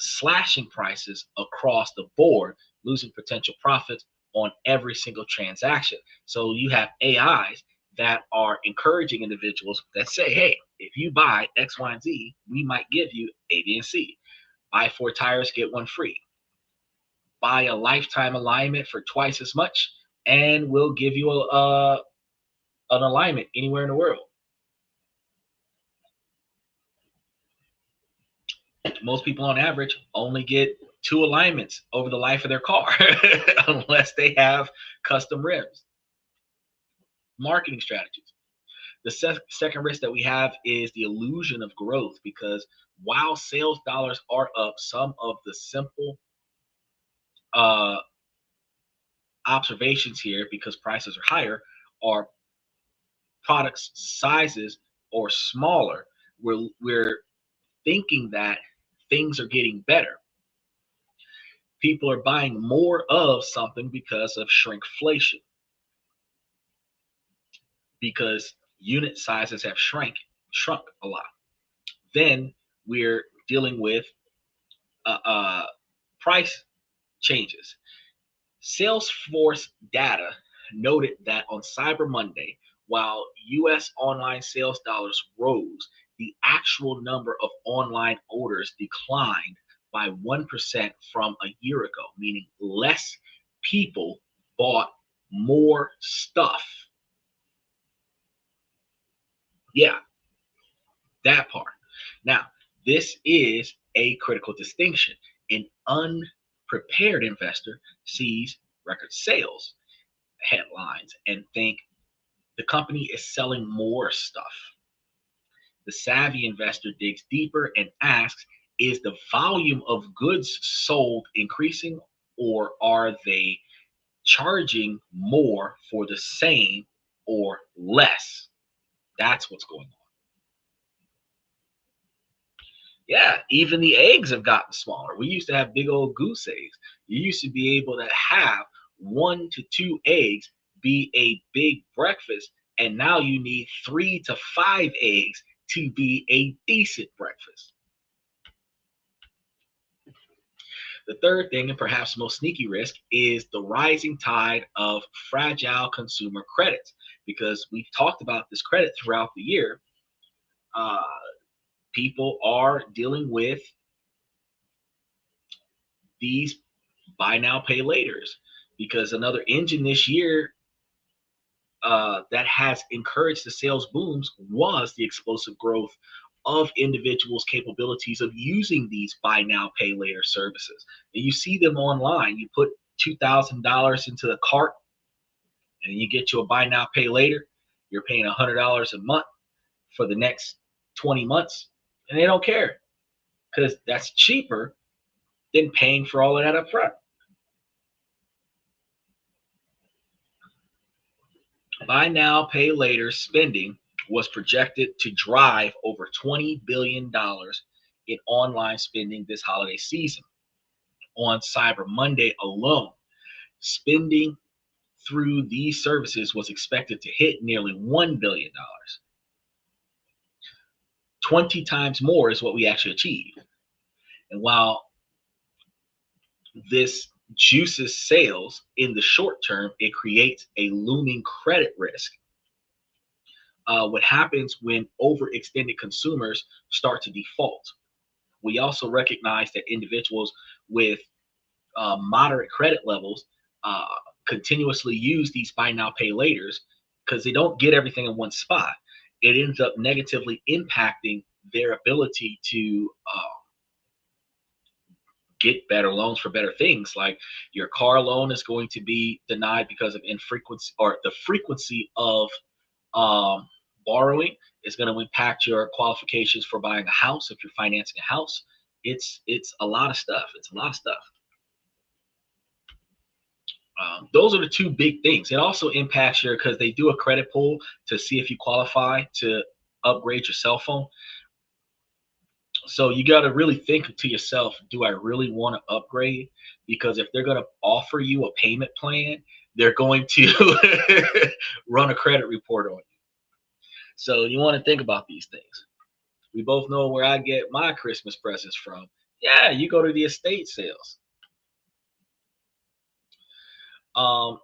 slashing prices across the board, losing potential profits on every single transaction. So you have AIs that are encouraging individuals that say, hey, if you buy X, Y, and Z, we might give you A, B, and C. Buy 4 tires, get 1 free. Buy a lifetime alignment for twice as much, and we'll give you an alignment anywhere in the world. Most people on average only get 2 alignments over the life of their car unless they have custom rims. Marketing strategies. The second risk that we have is the illusion of growth, because while sales dollars are up, some of the simple uh, observations here, because prices are higher, are products sizes or smaller. We're thinking that things are getting better. People are buying more of something because of shrinkflation, because unit sizes have shrunk a lot. Then we're dealing with price changes. Salesforce data noted that on Cyber Monday, while US online sales dollars rose, the actual number of online orders declined by 1% from a year ago, meaning less people bought more stuff. Yeah, that part. Now, this is a critical distinction. An unprepared investor sees record sales headlines and think the company is selling more stuff. The savvy investor digs deeper and asks, is the volume of goods sold increasing, or are they charging more for the same or less? That's what's going on. Yeah, even the eggs have gotten smaller. We used to have big old goose eggs. You used to be able to have 1 to 2 eggs be a big breakfast, and now you need 3 to 5 eggs to be a decent breakfast. The third thing, and perhaps most sneaky risk, is the rising tide of fragile consumer credits, because we've talked about this credit throughout the year. People are dealing with these buy now, pay laters, because another engine this year that has encouraged the sales booms was the explosive growth of individuals' capabilities of using these buy now, pay later services. And you see them online. You put $2,000 into the cart, and you get you a buy now, pay later. You're paying $100 a month for the next 20 months, and they don't care, because that's cheaper than paying for all of that up front. Buy now, pay later spending was projected to drive over $20 billion in online spending this holiday season. On Cyber Monday alone, spending through these services was expected to hit nearly $1 billion. 20 times more is what we actually achieved. And while this juices sales in the short term, it creates a looming credit risk. What happens when overextended consumers start to default? We also recognize that individuals with moderate credit levels uh, continuously use these buy now pay laters because they don't get everything in one spot. It ends up negatively impacting their ability to get better loans for better things. Like your car loan is going to be denied because of infrequency, or the frequency of um, borrowing is going to impact your qualifications for buying a house if you're financing a house. It's a lot of stuff. It's a lot of stuff. Those are the two big things. It also impacts your, because they do a credit pull to see if you qualify to upgrade your cell phone. So you got to really think to yourself, do I really want to upgrade? Because if they're going to offer you a payment plan, they're going to run a credit report on you. So you want to think about these things. We both know where I get my Christmas presents from. Yeah, you go to the estate sales. Um,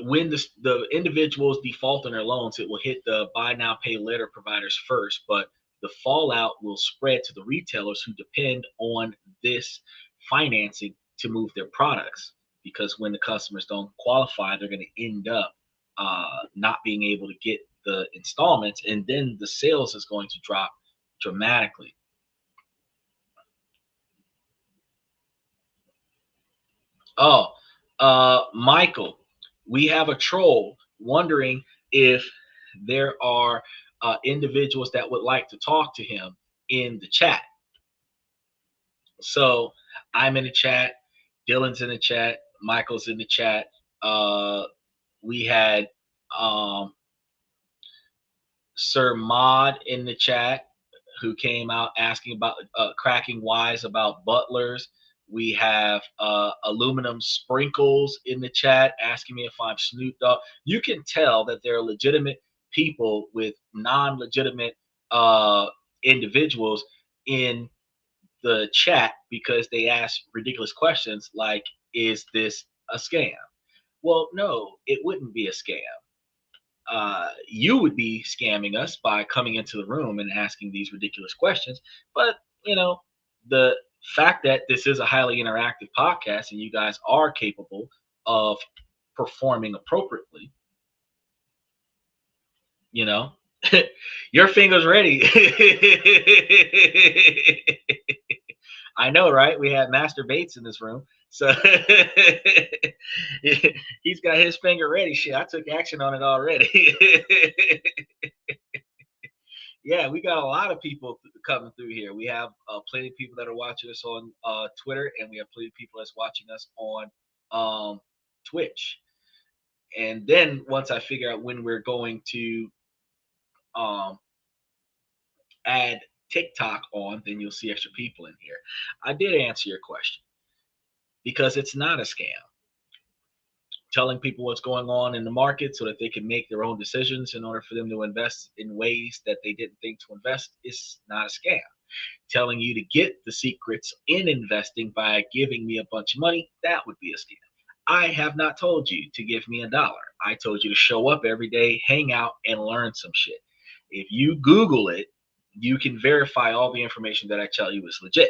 when the individuals default on their loans, it will hit the buy now pay later providers first, but the fallout will spread to the retailers who depend on this financing to move their products. Because when the customers don't qualify, they're going to end up not being able to get the installments, and then the sales is going to drop dramatically. Oh, Michael, we have a troll wondering if there are individuals that would like to talk to him in the chat. So I'm in the chat, Dylan's in the chat, Michael's in the chat. We had um, Sir Mod in the chat, who came out asking about cracking wise about butlers. We have aluminum sprinkles in the chat asking me if I'm Snoop Dogg. You can tell that there are legitimate people with non-legitimate uh, individuals in the chat because they ask ridiculous questions like, "Is this a scam?" Well, no, it wouldn't be a scam. You would be scamming us by coming into the room and asking these ridiculous questions. But, you know, the fact that this is a highly interactive podcast and you guys are capable of performing appropriately, you know, your finger's ready. I know, right? We have Master Bates in this room. So he's got his finger ready. Shit, I took action on it already. Yeah, we got a lot of people coming through here. We have plenty of people that are watching us on Twitter, and we have plenty of people that's watching us on Twitch. And then once I figure out when we're going to um, add TikTok on, then you'll see extra people in here. I did answer your question because it's not a scam. Telling people what's going on in the market so that they can make their own decisions in order for them to invest in ways that they didn't think to invest is not a scam. Telling you to get the secrets in investing by giving me a bunch of money, that would be a scam. I have not told you to give me $1. I told you to show up every day, hang out, and learn some shit. If you Google it, you can verify all the information that I tell you is legit.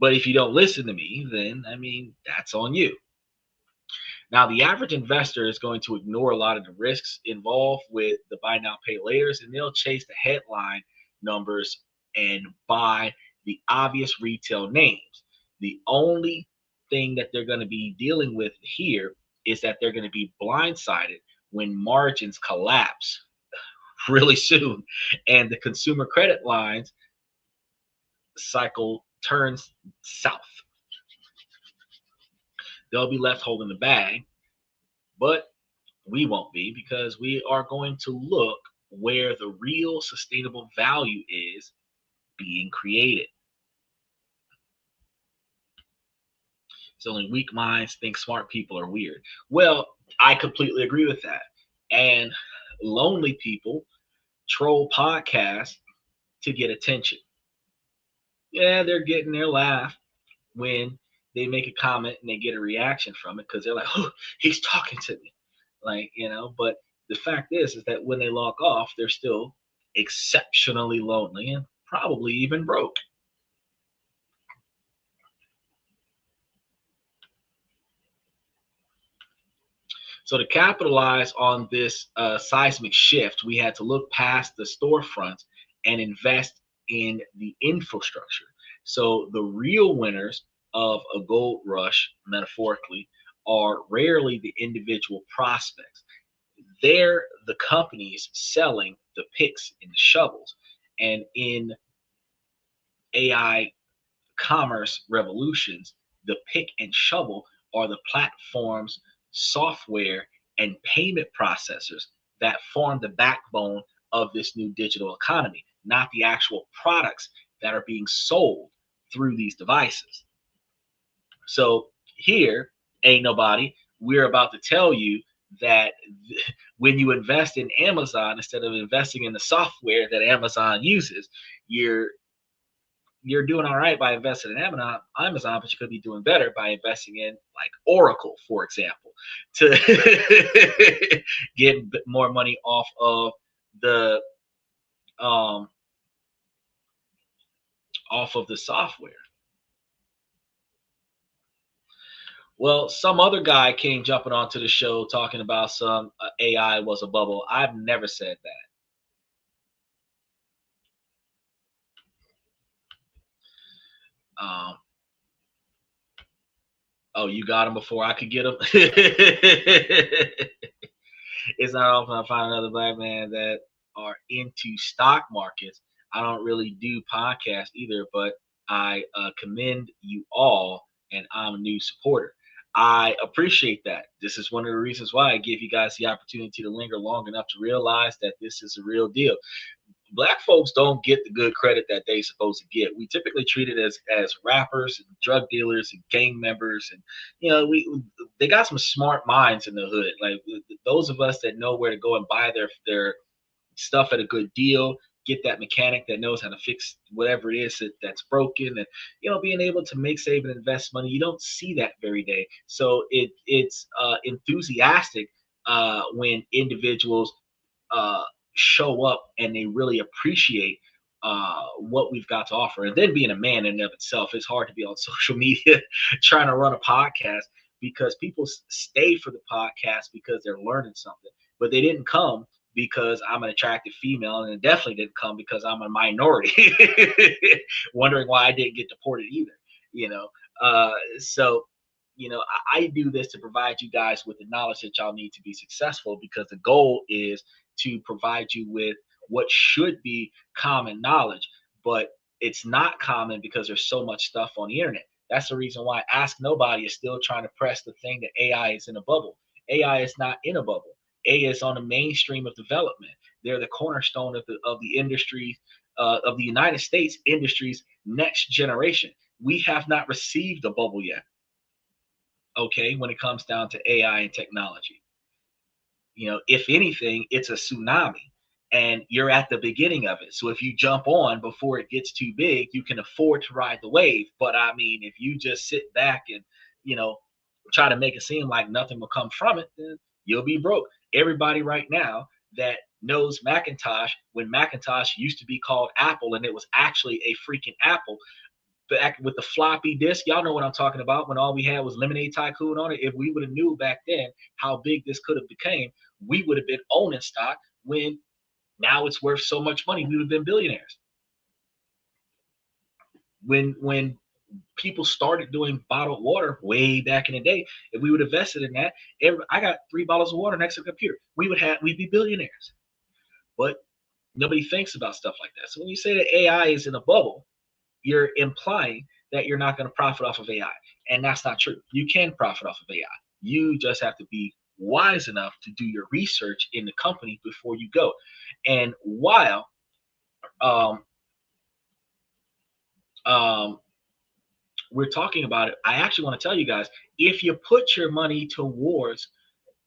But if you don't listen to me, then, I mean, that's on you. Now, the average investor is going to ignore a lot of the risks involved with the buy now, pay laters, and they'll chase the headline numbers and buy the obvious retail names. The only thing that they're going to be dealing with here is that they're going to be blindsided when margins collapse really soon and the consumer credit lines cycle turns south. They'll be left holding the bag, but we won't be, because we are going to look where the real sustainable value is being created. So only weak minds think smart people are weird. Well, I completely agree with that. And lonely people troll podcasts to get attention. Yeah, they're getting their laugh when they make a comment and they get a reaction from it because they're like, oh, he's talking to me. Like, but the fact is that when they log off, they're still exceptionally lonely and probably even broke. So to capitalize on this seismic shift, we had to look past the storefronts and invest in the infrastructure. So the real winners of a gold rush, metaphorically, are rarely the individual prospects. They're the companies selling the picks and the shovels. And in AI commerce revolutions, the pick and shovel are the platforms, software, and payment processors that form the backbone of this new digital economy, not the actual products that are being sold through these devices. So here, ain't nobody, we're about to tell you that when you invest in Amazon instead of investing in the software that Amazon uses, you're you're doing all right by investing in Amazon, but you could be doing better by investing in like Oracle, for example, to get more money the um, off of the software. Well, some other guy came jumping onto the show talking about some AI was a bubble. I've never said that. Oh, you got him before I could get him. It's not often I find another black man that are into stock markets. I don't really do podcasts either, but I commend you all, and I'm a new supporter. I appreciate that. This is one of the reasons why I give you guys the opportunity to linger long enough to realize that this is a real deal. Black folks don't get the good credit that they supposed to get. We typically treat it as rappers and drug dealers and gang members, and we they got some smart minds in the hood. Like those of us that know where to go and buy their stuff at a good deal, get that mechanic that knows how to fix whatever it is that's broken, and being able to make, save, and invest money. You don't see that every day. So it's enthusiastic when individuals uh, show up and they really appreciate what we've got to offer. And then being a man in and of itself, it's hard to be on social media trying to run a podcast because people stay for the podcast because they're learning something, but they didn't come because I'm an attractive female, and it definitely didn't come because I'm a minority, wondering why I didn't get deported either. You know, so I do this to provide you guys with the knowledge that y'all need to be successful, because the goal is to provide you with what should be common knowledge, but it's not common because there's so much stuff on the internet. That's the reason why Ask Nobody is still trying to press the thing that AI is in a bubble. AI is not in a bubble. AI is on the mainstream of development. They're the cornerstone of the industry, of the United States industry's next generation. We have not received a bubble yet. Okay, when it comes down to AI and technology, if anything, it's a tsunami, and you're at the beginning of it. So if you jump on before it gets too big, you can afford to ride the wave. But I mean, if you just sit back and you know try to make it seem like nothing will come from it, then you'll be broke. Everybody right now that knows Macintosh, when Macintosh used to be called Apple and it was actually a freaking Apple, back with the floppy disk. Y'all know what I'm talking about, when all we had was Lemonade Tycoon on it. If we would have knew back then how big this could have became, we would have been owning stock when now it's worth so much money. We would have been billionaires. When people started doing bottled water way back in the day, if we would have invested in that, I got 3 bottles of water next to the computer, we'd be billionaires. But nobody thinks about stuff like that. So when you say that AI is in a bubble, you're implying that you're not going to profit off of AI. And that's not true. You can profit off of AI. You just have to be wise enough to do your research in the company before you go. And while um, um, we're talking about it, I actually want to tell you guys, if you put your money towards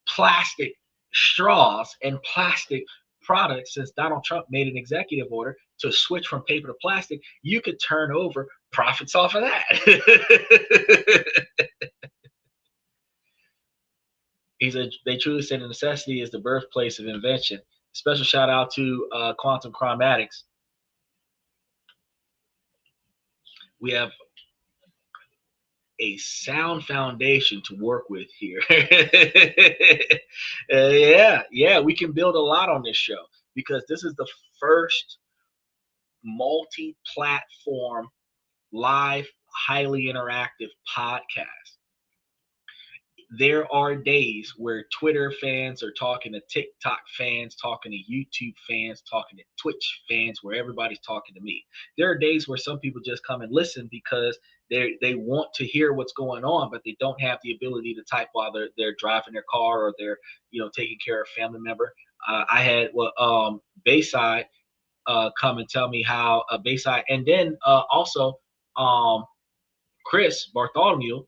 plastic straws and plastic products, since Donald Trump made an executive order to switch from paper to plastic, you could turn over profits off of that. They truly say the necessity is the birthplace of invention. Special shout out to Quantum Chromatics. We have a sound foundation to work with here. Yeah, we can build a lot on this show because this is the first multi-platform, live, highly interactive podcast. There are days where Twitter fans are talking to TikTok fans, talking to YouTube fans, talking to Twitch fans, where everybody's talking to me. There are days where some people just come and listen because they want to hear what's going on, but they don't have the ability to type while they're driving their car or they're taking care of a family member. I had Bayside come and tell me how Bayside, and then also um, Chris Bartholomew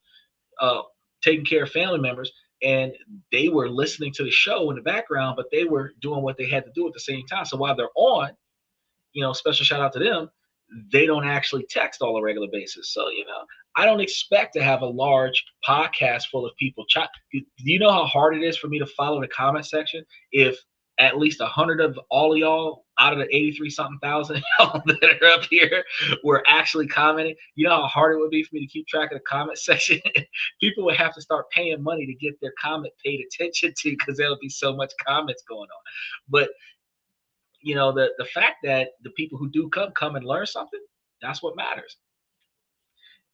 uh, taking care of family members, and they were listening to the show in the background, but they were doing what they had to do at the same time. So while they're on, special shout out to them, they don't actually text on a regular basis. So, I don't expect to have a large podcast full of people. Do you know how hard it is for me to follow the comment section if at least 100 of all of y'all out of the 83 something thousand y'all that are up here were actually commenting? You know how hard it would be for me to keep track of the comment section? People would have to start paying money to get their comment paid attention to because there'll be so much comments going on. But the fact that the people who do come and learn something, that's what matters.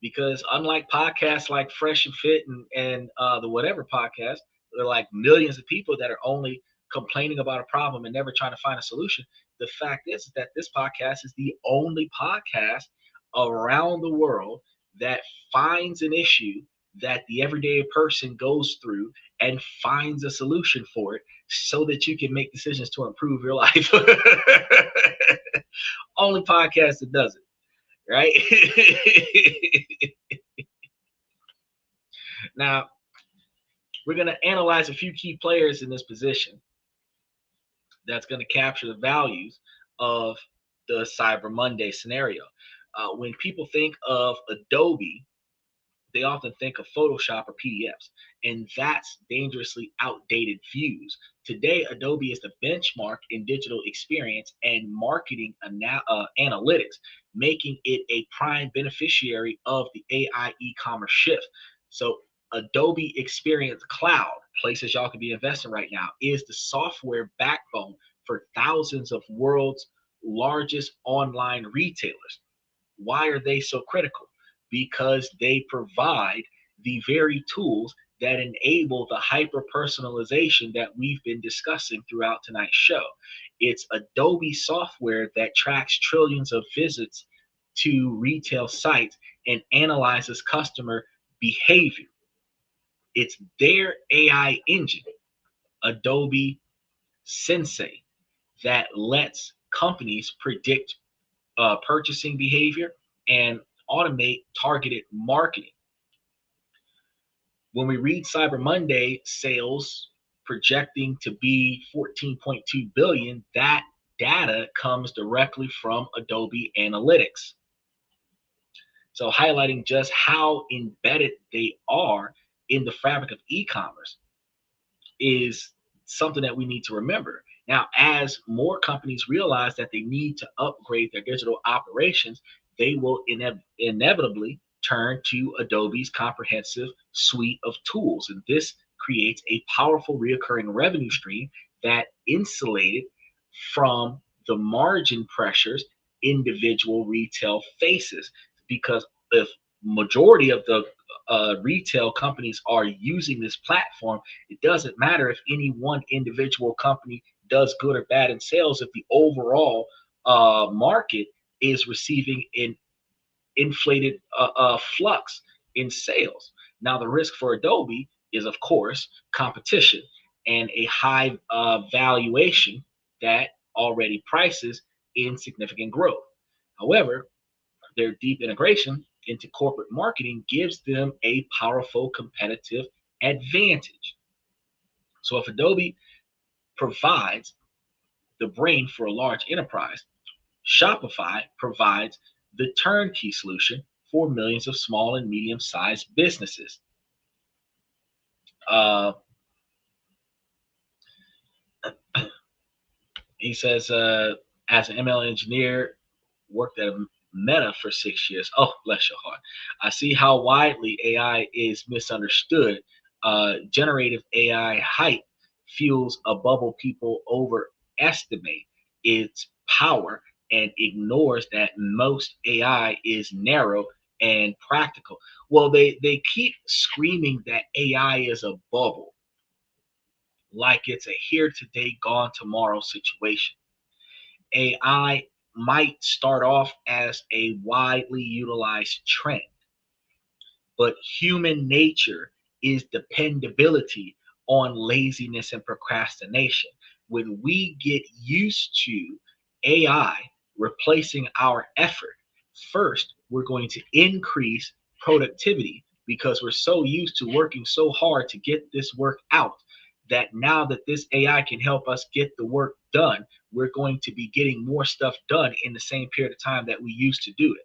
Because unlike podcasts like Fresh and Fit and the whatever podcast, there are like millions of people that are only complaining about a problem and never trying to find a solution. The fact is that this podcast is the only podcast around the world that finds an issue that the everyday person goes through and finds a solution for it so that you can make decisions to improve your life. Only podcast that does it, right? Now, we're going to analyze a few key players in this position that's going to capture the values of the Cyber Monday scenario. When people think of Adobe, they often think of Photoshop or PDFs, and that's dangerously outdated views. Today, Adobe is the benchmark in digital experience and marketing analytics, making it a prime beneficiary of the AI e-commerce shift. So Adobe Experience Cloud, places y'all could be investing right now, is the software backbone for thousands of world's largest online retailers. Why are they so critical? Because they provide the very tools that enable the hyper personalization that we've been discussing throughout tonight's show. It's Adobe software that tracks trillions of visits to retail sites and analyzes customer behavior. It's their AI engine, Adobe Sensei, that lets companies predict purchasing behavior and automate targeted marketing. When we read Cyber Monday sales projecting to be 14.2 billion, that data comes directly from Adobe Analytics. So highlighting just how embedded they are in the fabric of e-commerce is something that we need to remember. Now, as more companies realize that they need to upgrade their digital operations, they will inevitably turn to Adobe's comprehensive suite of tools. And this creates a powerful recurring revenue stream that insulated from the margin pressures individual retail faces. Because if majority of the retail companies are using this platform, it doesn't matter if any one individual company does good or bad in sales if the overall market is receiving an inflated flux in sales. Now, the risk for Adobe is, of course, competition and a high valuation that already prices in significant growth. However, their deep integration into corporate marketing gives them a powerful competitive advantage. So if Adobe provides the brain for a large enterprise, Shopify provides the turnkey solution for millions of small and medium-sized businesses. He says, as an ML engineer, worked at a Meta for 6 years. Oh, bless your heart. I see how widely AI is misunderstood. Generative AI hype fuels a bubble. People overestimate its power and ignores that most AI is narrow and practical. Well, they keep screaming that AI is a bubble, like it's a here today, gone tomorrow situation. AI might start off as a widely utilized trend, but human nature is dependability on laziness and procrastination. When we get used to AI replacing our effort, first, we're going to increase productivity because we're so used to working so hard to get this work out that now that this AI can help us get the work done, we're going to be getting more stuff done in the same period of time that we used to do it.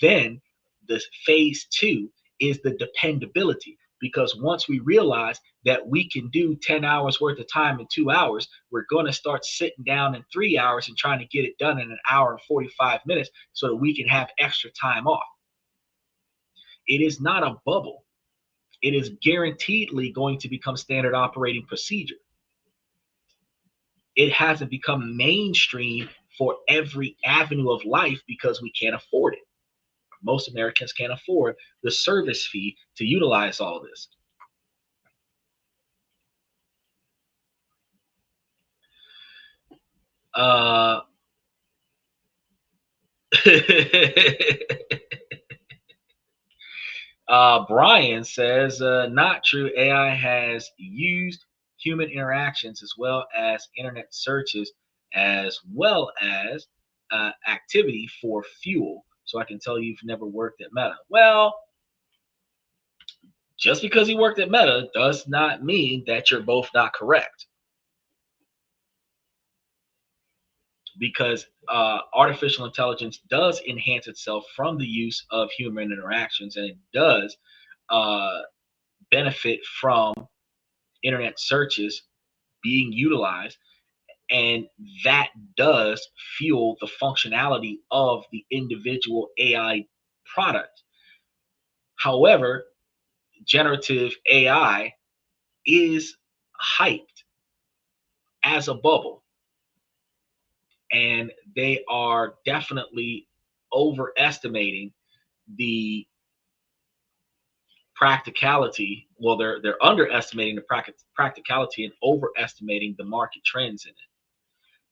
Then the phase two is the dependability. Because once we realize that we can do 10 hours worth of time in 2 hours, we're going to start sitting down in 3 hours and trying to get it done in an hour and 45 minutes so that we can have extra time off. It is not a bubble. It is guaranteedly going to become standard operating procedure. It hasn't become mainstream for every avenue of life because we can't afford it. Most Americans can't afford the service fee to utilize all this. Uh, Brian says, not true. AI has used human interactions as well as internet searches, as well as activity for fuel. So I can tell you've never worked at Meta. Well, just because you worked at Meta does not mean that you're both not correct. Because artificial intelligence does enhance itself from the use of human interactions, and it does uh, benefit from internet searches being utilized, and that does fuel the functionality of the individual AI product. However, generative AI is hyped as a bubble, and they are definitely overestimating the practicality. Well, they're underestimating the practicality and overestimating the market trends in it.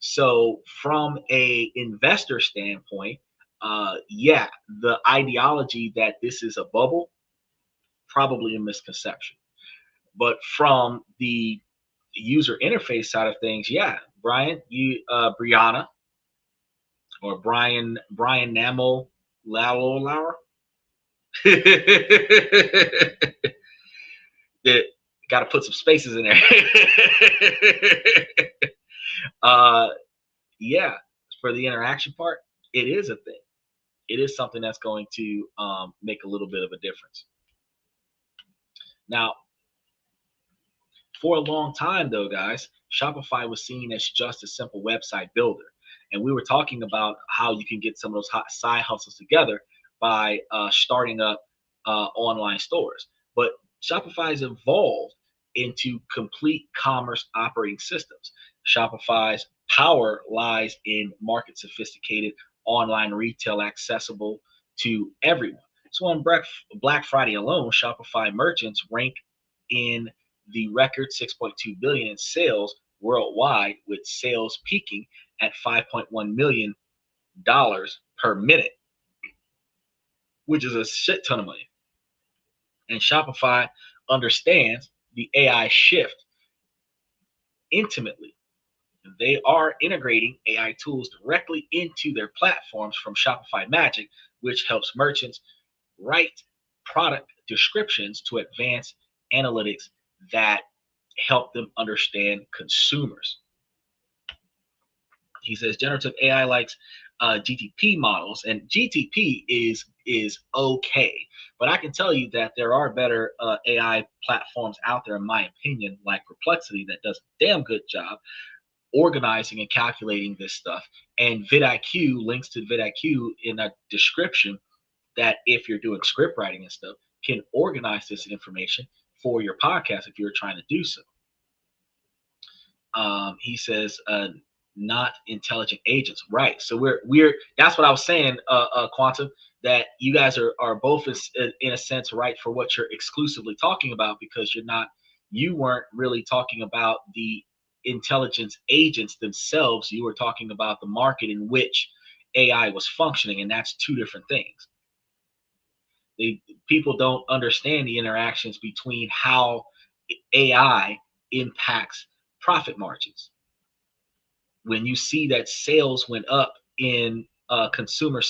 So from a investor standpoint, yeah, the ideology that this is a bubble, probably a misconception. But from the user interface side of things, yeah, Brian, Brianna, or Brian Namo Lauer, that got to put some spaces in there. uh, yeah, for the interaction part, it is a thing. It is something that's going to make a little bit of a difference. Now, for a long time, though, guys, Shopify was seen as just a simple website builder. And we were talking about how you can get some of those hot side hustles together by starting up online stores. But Shopify's evolved into complete commerce operating systems. Shopify's power lies in market sophisticated online retail accessible to everyone. So on Black Friday alone, Shopify merchants rank in the record 6.2 billion in sales worldwide, with sales peaking at 5.1 million dollars per minute, which is a shit ton of money. And Shopify understands the AI shift intimately. They are integrating AI tools directly into their platforms from Shopify Magic, which helps merchants write product descriptions to advance analytics that help them understand consumers. He says generative AI likes GTP models, and GTP is okay, but I can tell you that there are better AI platforms out there, in my opinion, like Perplexity, that does a damn good job organizing and calculating this stuff. And vidIQ, links to vidIQ in a description, that if you're doing script writing and stuff, can organize this information for your podcast if you're trying to do so. He says, not intelligent agents, right? So we're that's what I was saying, Quantum, that you guys are both in a sense right for what you're exclusively talking about, because you weren't really talking about the intelligence agents themselves. You were talking about the market in which AI was functioning, and that's two different things. People don't understand the interactions between how AI impacts profit margins. When you see that sales went up in consumer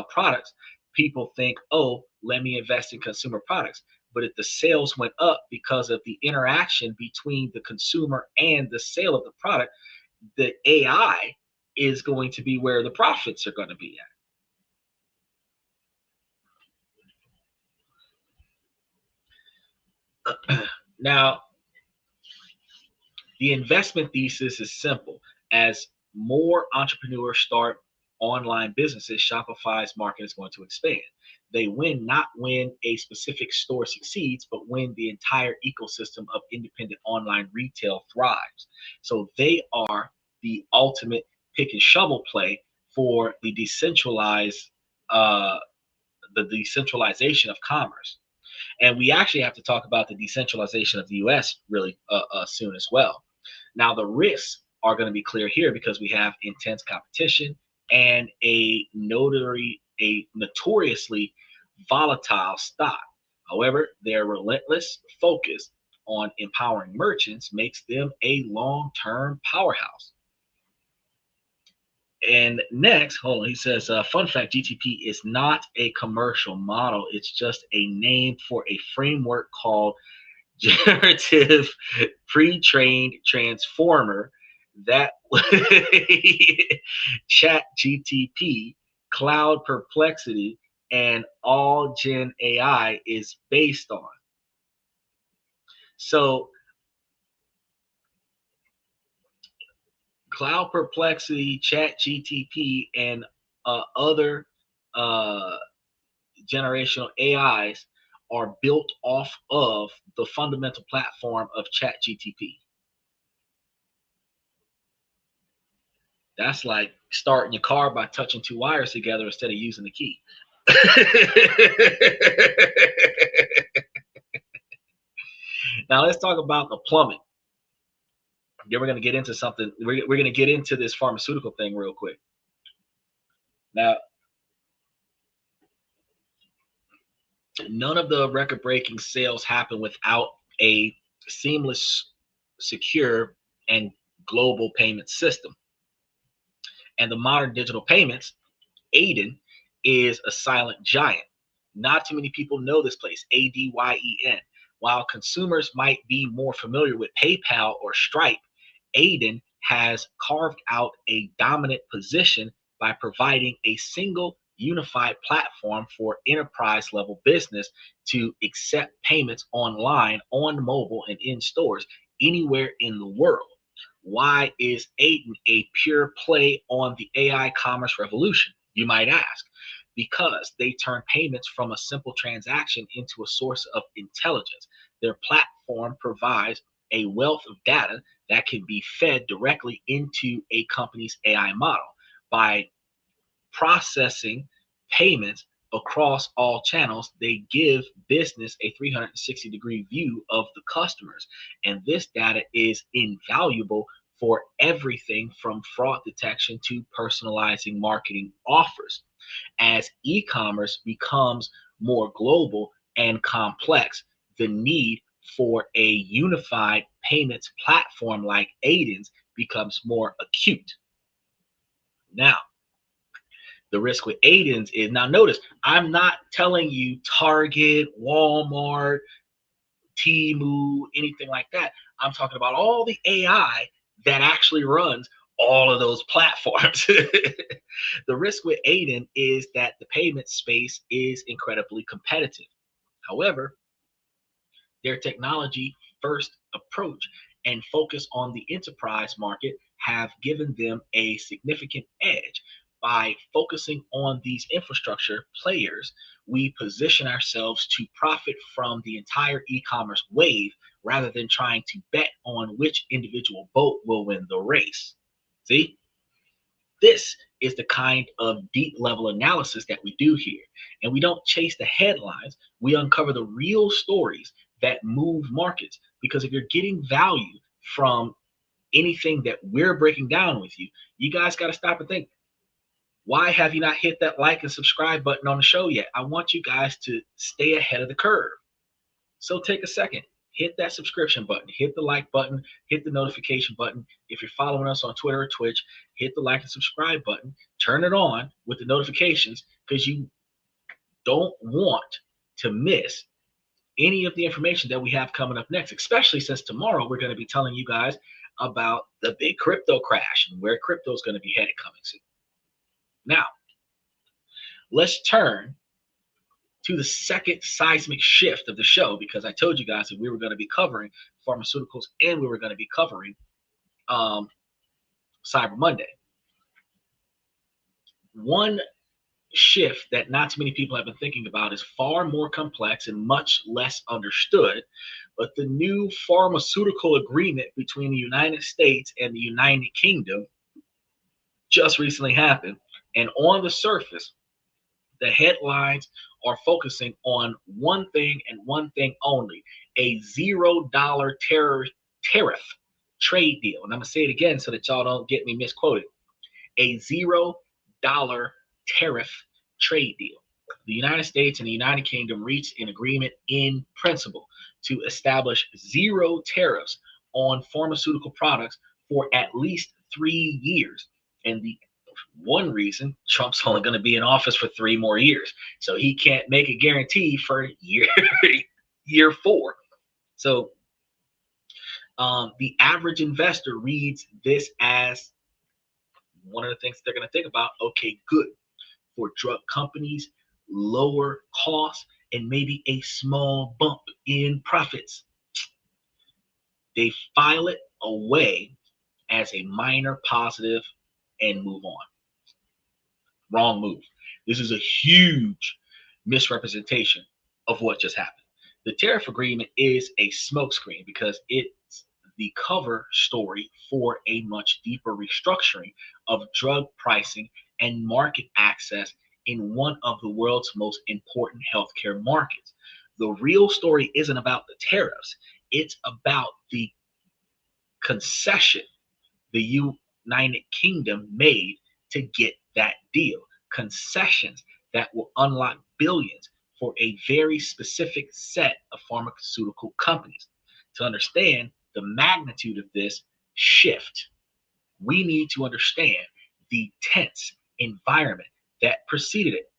products, people think, oh, let me invest in consumer products. But if the sales went up because of the interaction between the consumer and the sale of the product, the AI is going to be where the profits are going to be at. Now, the investment thesis is simple. As more entrepreneurs start online businesses, Shopify's market is going to expand. They win not when a specific store succeeds, but when the entire ecosystem of independent online retail thrives. So they are the ultimate pick and shovel play for uh, the decentralization of commerce. And we actually have to talk about the decentralization of the US really soon as well. Now, the risks are going to be clear here because we have intense competition and a notoriously volatile stock. However, their relentless focus on empowering merchants makes them a long-term powerhouse. And next, hold on, he says, fun fact, GTP is not a commercial model. It's just a name for a framework called generative pre-trained transformer that chat GTP, cloud perplexity, and all gen AI is based on. So cloud perplexity, chat GTP, and other generational AIs are built off of the fundamental platform of chat GTP. That's like starting your car by touching two wires together instead of using the key. Now let's talk about the plumbing. Then we're going to get into something. We're going to get into this pharmaceutical thing real quick. Now, none of the record-breaking sales happen without a seamless, secure, and global payment system. And the modern digital payments, Aiden, is a silent giant. Not too many people know this place, ADYEN. While consumers might be more familiar with PayPal or Stripe, Aiden has carved out a dominant position by providing a single unified platform for enterprise level business to accept payments online, on mobile, and in stores anywhere in the world. Why is Aiden a pure play on the AI commerce revolution, you might ask? Because they turn payments from a simple transaction into a source of intelligence. Their platform provides a wealth of data that can be fed directly into a company's AI model. By processing payments across all channels, they give business a 360-degree view of the customers. And this data is invaluable for everything from fraud detection to personalizing marketing offers. As e-commerce becomes more global and complex, the need for a unified payments platform like Aiden's becomes more acute. Now, the risk with Aiden's is, now notice, I'm not telling you Target, Walmart, Temu, anything like that. I'm talking about all the AI that actually runs all of those platforms. The risk with Aiden is that the payment space is incredibly competitive. However, their technology first approach and focus on the enterprise market have given them a significant edge. By focusing on these infrastructure players, we position ourselves to profit from the entire e-commerce wave rather than trying to bet on which individual boat will win the race. See? This is the kind of deep level analysis that we do here. And we don't chase the headlines, we uncover the real stories that move markets. Because if you're getting value from anything that we're breaking down with you, you guys got to stop and think, why have you not hit that like and subscribe button on the show yet? I want you guys to stay ahead of the curve. So take a second, hit that subscription button, hit the like button, hit the notification button. If you're following us on Twitter or Twitch, hit the like and subscribe button, turn it on with the notifications, because you don't want to miss any of the information that we have coming up next, especially since tomorrow we're going to be telling you guys about the big crypto crash and where crypto is going to be headed coming soon. Now, let's turn to the second seismic shift of the show, because I told you guys that we were going to be covering pharmaceuticals and we were going to be covering Cyber Monday. One shift that not too many people have been thinking about is far more complex and much less understood, but the new pharmaceutical agreement between the United States and the United Kingdom just recently happened. And on the surface, the headlines are focusing on one thing and one thing only: a $0 tariff trade deal. And I'm going to say it again so that y'all don't get me misquoted. A $0 tariff trade deal. The United States and the United Kingdom reached an agreement in principle to establish zero tariffs on pharmaceutical products for at least 3 years. And the one reason Trump's only going to be in office for 3 more years, so he can't make a guarantee for year 4. So the average investor reads this as one of the things they're going to think about. Okay, good. For drug companies, lower costs, and maybe a small bump in profits. They file it away as a minor positive and move on. Wrong move. This is a huge misrepresentation of what just happened. The tariff agreement is a smokescreen because it's the cover story for a much deeper restructuring of drug pricing and market access in one of the world's most important healthcare markets. The real story isn't about the tariffs. It's about the concession the United Kingdom made to get that deal. Concessions that will unlock billions for a very specific set of pharmaceutical companies. To understand the magnitude of this shift, we need to understand the tense environment that preceded it.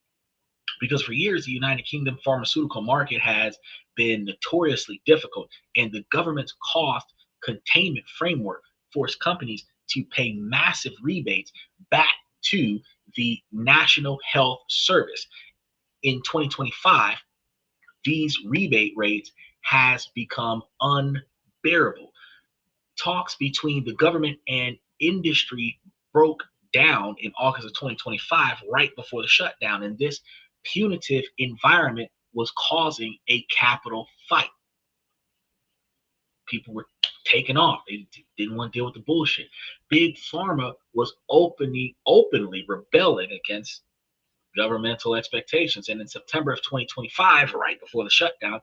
Because for years, the United Kingdom pharmaceutical market has been notoriously difficult, and the government's cost containment framework forced companies to pay massive rebates back to the National Health Service. In 2025, these rebate rates has become unbearable. Talks between the government and industry broke down in August of 2025, right before the shutdown, and this punitive environment was causing a capital fight. People were taking off. They didn't want to deal with the bullshit. Big Pharma was openly rebelling against governmental expectations. And in September of 2025, right before the shutdown,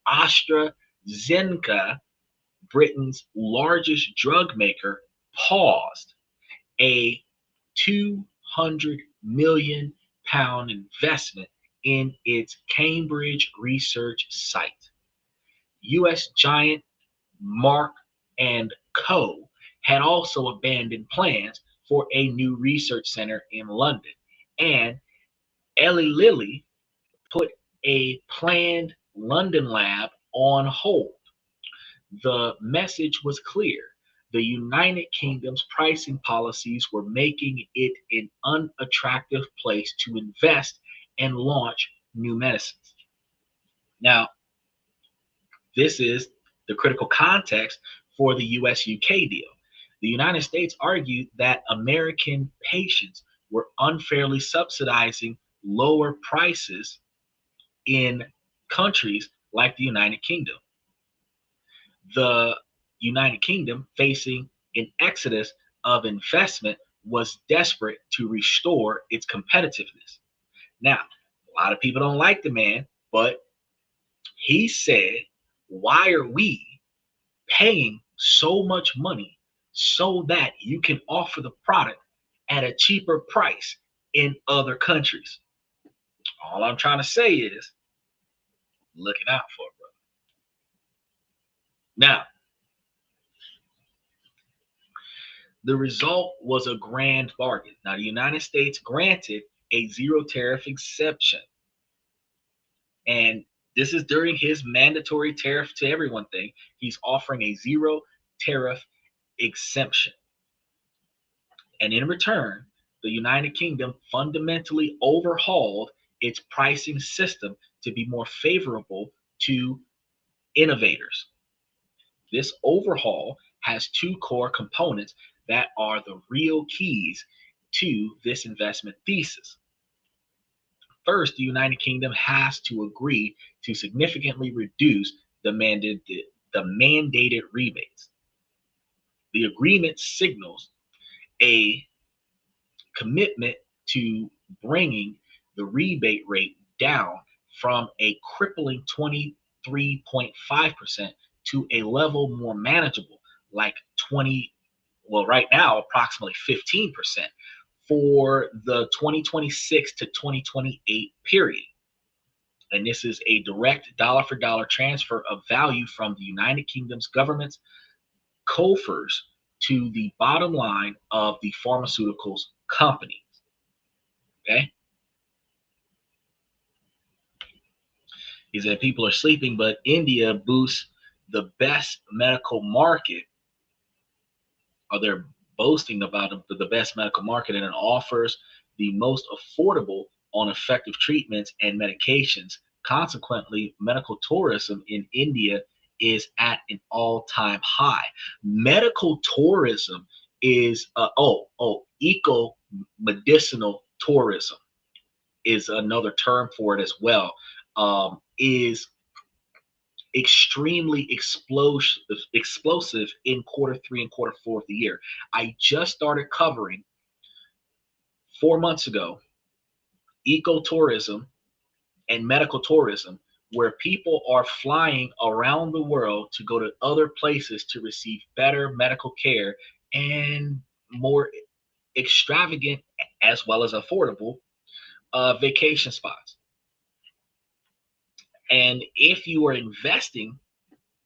AstraZeneca, Britain's largest drug maker, paused a £200 million investment in its Cambridge research site. U.S. giant Mark and Co. had also abandoned plans for a new research center in London, and Eli Lilly put a planned London lab on hold. The message was clear. The United Kingdom's pricing policies were making it an unattractive place to invest and launch new medicines. Now, this is the critical context for the US-UK deal. The United States argued that American patients were unfairly subsidizing lower prices in countries like the United Kingdom. The United Kingdom, facing an exodus of investment, was desperate to restore its competitiveness. Now, a lot of people don't like the man, but he said, why are we paying so much money so that you can offer the product at a cheaper price in other countries? All I'm trying to say is looking out for it, brother. Now, the result was a grand bargain. Now, the United States granted a zero tariff exception. And this is during his mandatory tariff to everyone thing. He's offering a zero tariff exemption. And in return, the United Kingdom fundamentally overhauled its pricing system to be more favorable to innovators. This overhaul has two core components that are the real keys to this investment thesis. First, the United Kingdom has to agree to significantly reduce the mandated rebates. The agreement signals a commitment to bringing the rebate rate down from a crippling 23.5% to a level more manageable, like right now, approximately 15% for the 2026 to 2028 period. And this is a direct dollar for dollar transfer of value from the United Kingdom's government's coffers to the bottom line of the pharmaceuticals companies. Okay? He said people are sleeping, but India boosts the best medical market, or they're boasting about the best medical market, and it offers the most affordable on effective treatments and medications. Consequently, medical tourism in India is at an all-time high. Medical tourism is eco-medicinal tourism is another term for it as well. Is extremely explosive in quarter 3 and quarter 4 of the year. I just started covering 4 months ago ecotourism and medical tourism, where people are flying around the world to go to other places to receive better medical care and more extravagant as well as affordable vacation spots. And if you are investing,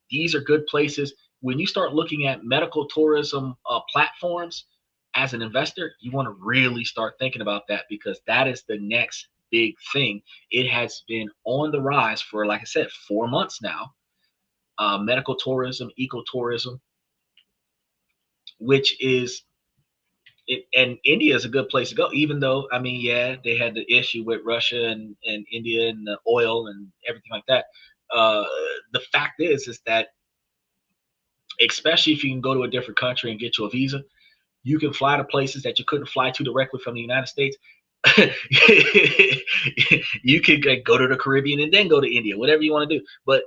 these are good places. When you start looking at medical tourism platforms as an investor, you want to really start thinking about that, because that is the next big thing. It has been on the rise for, like I said, 4 months now. Medical tourism, ecotourism, which is it, and India is a good place to go, even though, I mean, yeah, they had the issue with Russia and India and the oil and everything like that. The fact is that, especially if you can go to a different country and get you a visa, you can fly to places that you couldn't fly to directly from the United States. You could go to the Caribbean and then go to India, whatever you want to do. But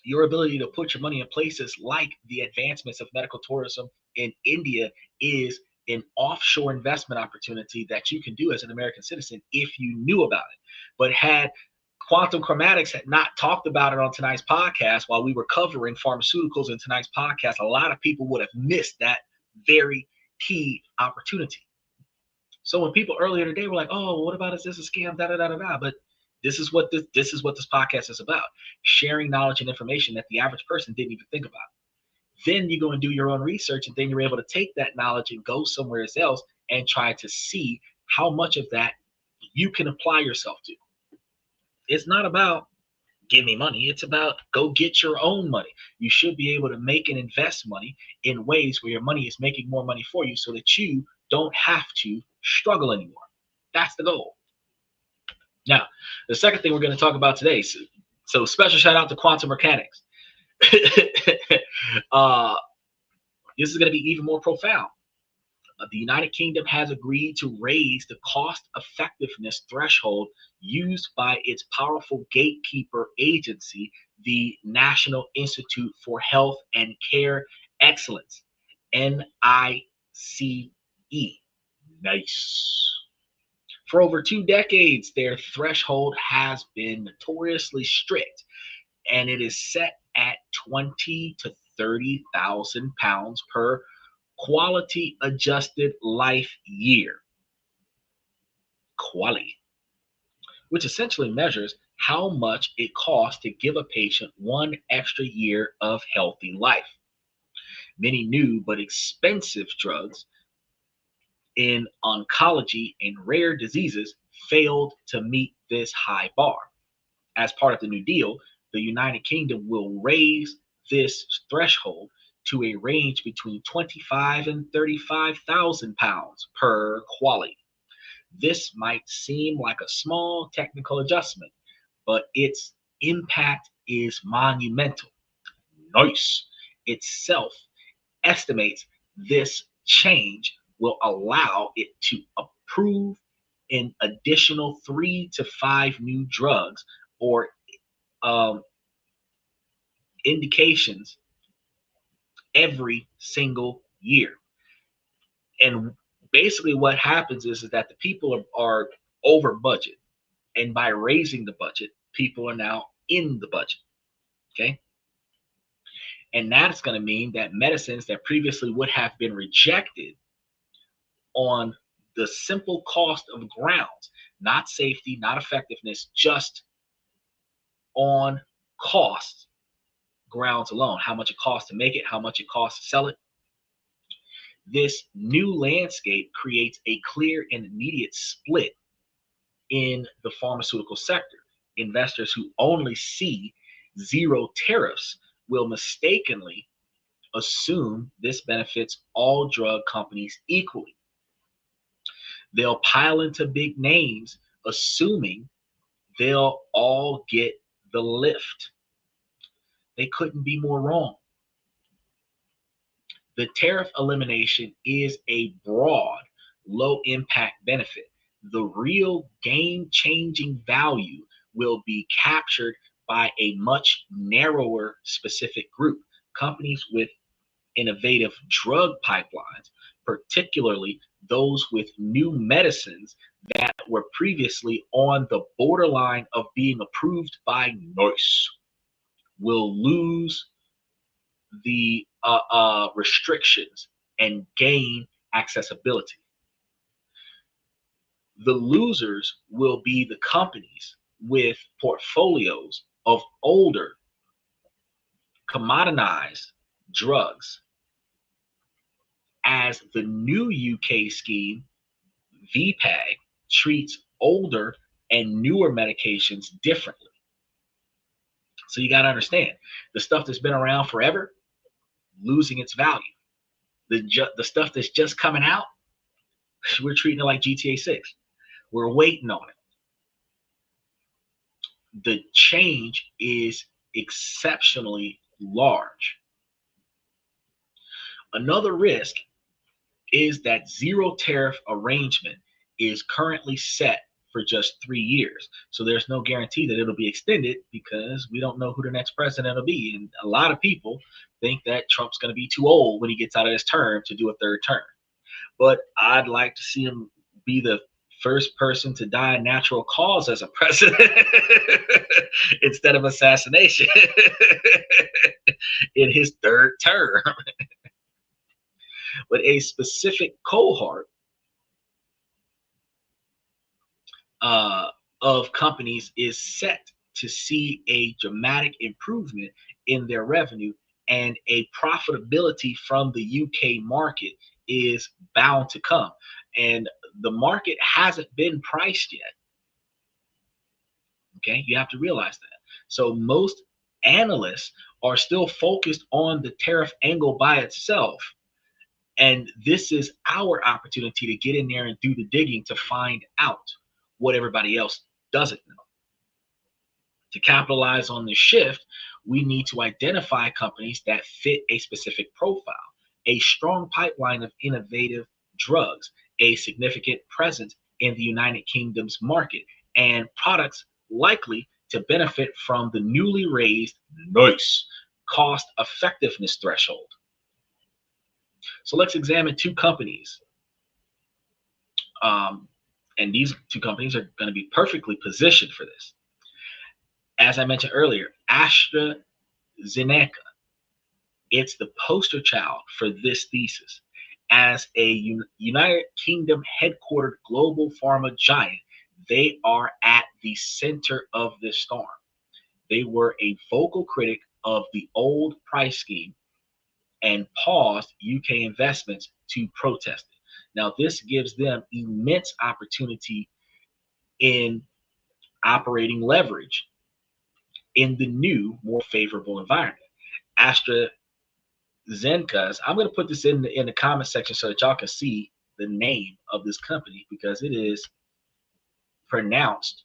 your ability to put your money in places like the advancements of medical tourism in India is an offshore investment opportunity that you can do as an American citizen if you knew about it. But had Quantum Chromatics had not talked about it on tonight's podcast while we were covering pharmaceuticals in tonight's podcast, a lot of people would have missed that very key opportunity. So when people earlier today were like, "Oh, what about, is this a scam?" Da da da da da. But this is what this podcast is about: sharing knowledge and information that the average person didn't even think about. Then you go and do your own research, and then you're able to take that knowledge and go somewhere else and try to see how much of that you can apply yourself to. It's not about give me money. It's about go get your own money. You should be able to make and invest money in ways where your money is making more money for you, so that you don't have to struggle anymore. That's the goal. Now, the second thing we're going to talk about today, so special shout out to Quantum Mechanics. This is going to be even more profound. The United Kingdom has agreed to raise the cost effectiveness threshold used by its powerful gatekeeper agency, the National Institute for Health and Care Excellence, NICE. Nice. For over 2 decades, their threshold has been notoriously strict, and it is set at 20 to 30,000 pounds per quality adjusted life year, quality, which essentially measures how much it costs to give a patient one extra year of healthy life. Many new but expensive drugs in oncology and rare diseases failed to meet this high bar. As part of the New Deal, the United Kingdom will raise this threshold to a range between 25 and 35,000 pounds per quality. This might seem like a small technical adjustment, but its impact is monumental. NICE itself estimates this change will allow it to approve an additional 3 to 5 new drugs or indications every single year. And basically what happens is that the people are over budget. And by raising the budget, people are now in the budget. Okay. And that's going to mean that medicines that previously would have been rejected on the simple cost of grounds, not safety, not effectiveness, just on cost grounds alone, how much it costs to make it, how much it costs to sell it. This new landscape creates a clear and immediate split in the pharmaceutical sector. Investors who only see zero tariffs will mistakenly assume this benefits all drug companies equally. They'll pile into big names, assuming they'll all get the lift. They couldn't be more wrong. The tariff elimination is a broad, low impact benefit. The real game changing value will be captured by a much narrower specific group, companies with innovative drug pipelines, particularly those with new medicines that were previously on the borderline of being approved by NICE, will lose the restrictions and gain accessibility. The losers will be the companies with portfolios of older, commoditized drugs, as the new UK scheme, VPAG, treats older and newer medications differently. So you got to understand, the stuff that's been around forever, losing its value. The stuff that's just coming out, we're treating it like GTA 6. We're waiting on it. The change is exceptionally large. Another risk is that zero tariff arrangement is currently set for just 3 years. So there's no guarantee that it'll be extended because we don't know who the next president will be. And a lot of people think that Trump's going to be too old when he gets out of his term to do a third term. But I'd like to see him be the first person to die a natural cause as a president instead of assassination in his third term. But a specific cohort of companies is set to see a dramatic improvement in their revenue, and a profitability from the UK market is bound to come. And the market hasn't been priced yet. Okay, you have to realize that. So most analysts are still focused on the tariff angle by itself. And this is our opportunity to get in there and do the digging to find out what everybody else doesn't know. To capitalize on the shift, we need to identify companies that fit a specific profile a strong pipeline of innovative drugs, a significant presence in the United Kingdom's market, and products likely to benefit from the newly raised NICE cost effectiveness threshold. So let's examine two companies. And these two companies are going to be perfectly positioned for this. As I mentioned earlier, AstraZeneca, it's the poster child for this thesis. As a United Kingdom headquartered global pharma giant, they are at the center of this storm. They were a vocal critic of the old price scheme and paused UK investments to protest it. Now, this gives them immense opportunity in operating leverage in the new, more favorable environment. AstraZeneca's, I'm going to put this in the comment section so that y'all can see the name of this company, because it is pronounced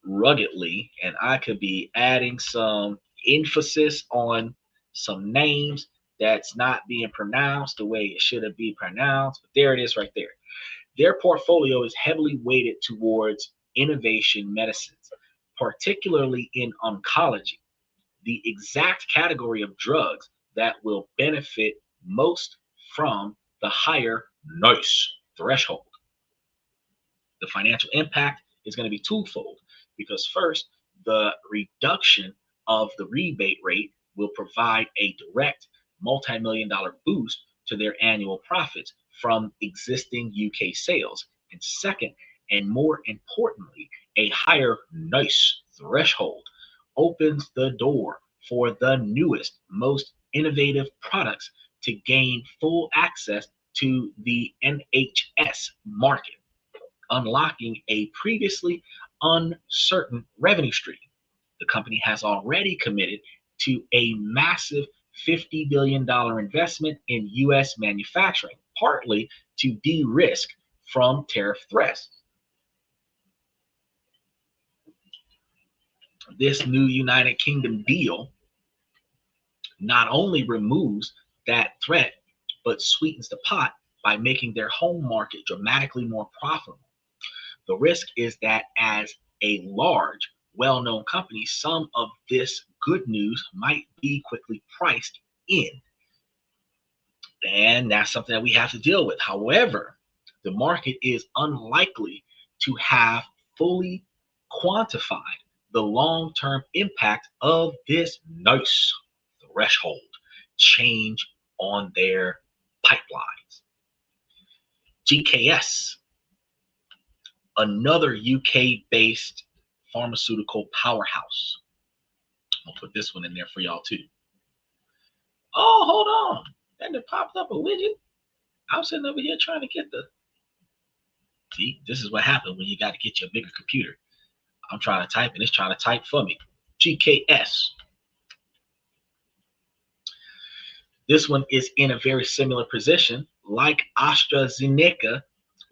ruggedly, and I could be adding some emphasis on some names that's not being pronounced the way it should have been pronounced, but there it is right there. Their portfolio is heavily weighted towards innovation medicines, particularly in oncology, the exact category of drugs that will benefit most from the higher NICE threshold. The financial impact is going to be twofold, because first, the reduction of the rebate rate will provide a direct multi-million-dollar boost to their annual profits from existing UK sales. And second, and more importantly, a higher NICE threshold opens the door for the newest, most innovative products to gain full access to the NHS market, unlocking a previously uncertain revenue stream. The company has already committed to a massive $50 billion investment in US manufacturing, partly to de-risk from tariff threats. This new United Kingdom deal not only removes that threat, but sweetens the pot by making their home market dramatically more profitable. The risk is that as a large, well-known company, some of this good news might be quickly priced in. And that's something that we have to deal with. However, the market is unlikely to have fully quantified the long-term impact of this NICE threshold change on their pipelines. GKS, another UK-based pharmaceutical powerhouse. I'll put this one in there for y'all too. Oh, hold on. And it popped up a widget. I'm sitting over here trying to get the... See, this is what happens when you got to get your bigger computer. I'm trying to type and it's trying to type for me. GKS. This one is in a very similar position. Like AstraZeneca,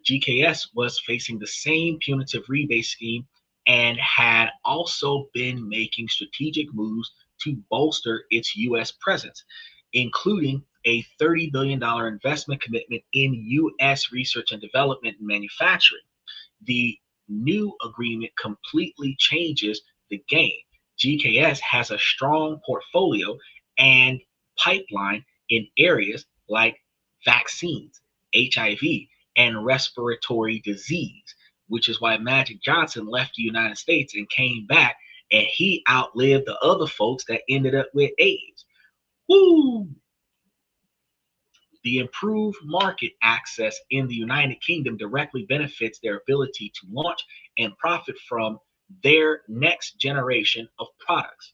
GKS was facing the same punitive rebate scheme and had also been making strategic moves to bolster its US presence, including a $30 billion investment commitment in US research and development and manufacturing. The new agreement completely changes the game. GKS has a strong portfolio and pipeline in areas like vaccines, HIV, and respiratory disease, which is why Magic Johnson left the United States and came back, and he outlived the other folks that ended up with AIDS. Woo! The improved market access in the United Kingdom directly benefits their ability to launch and profit from their next generation of products.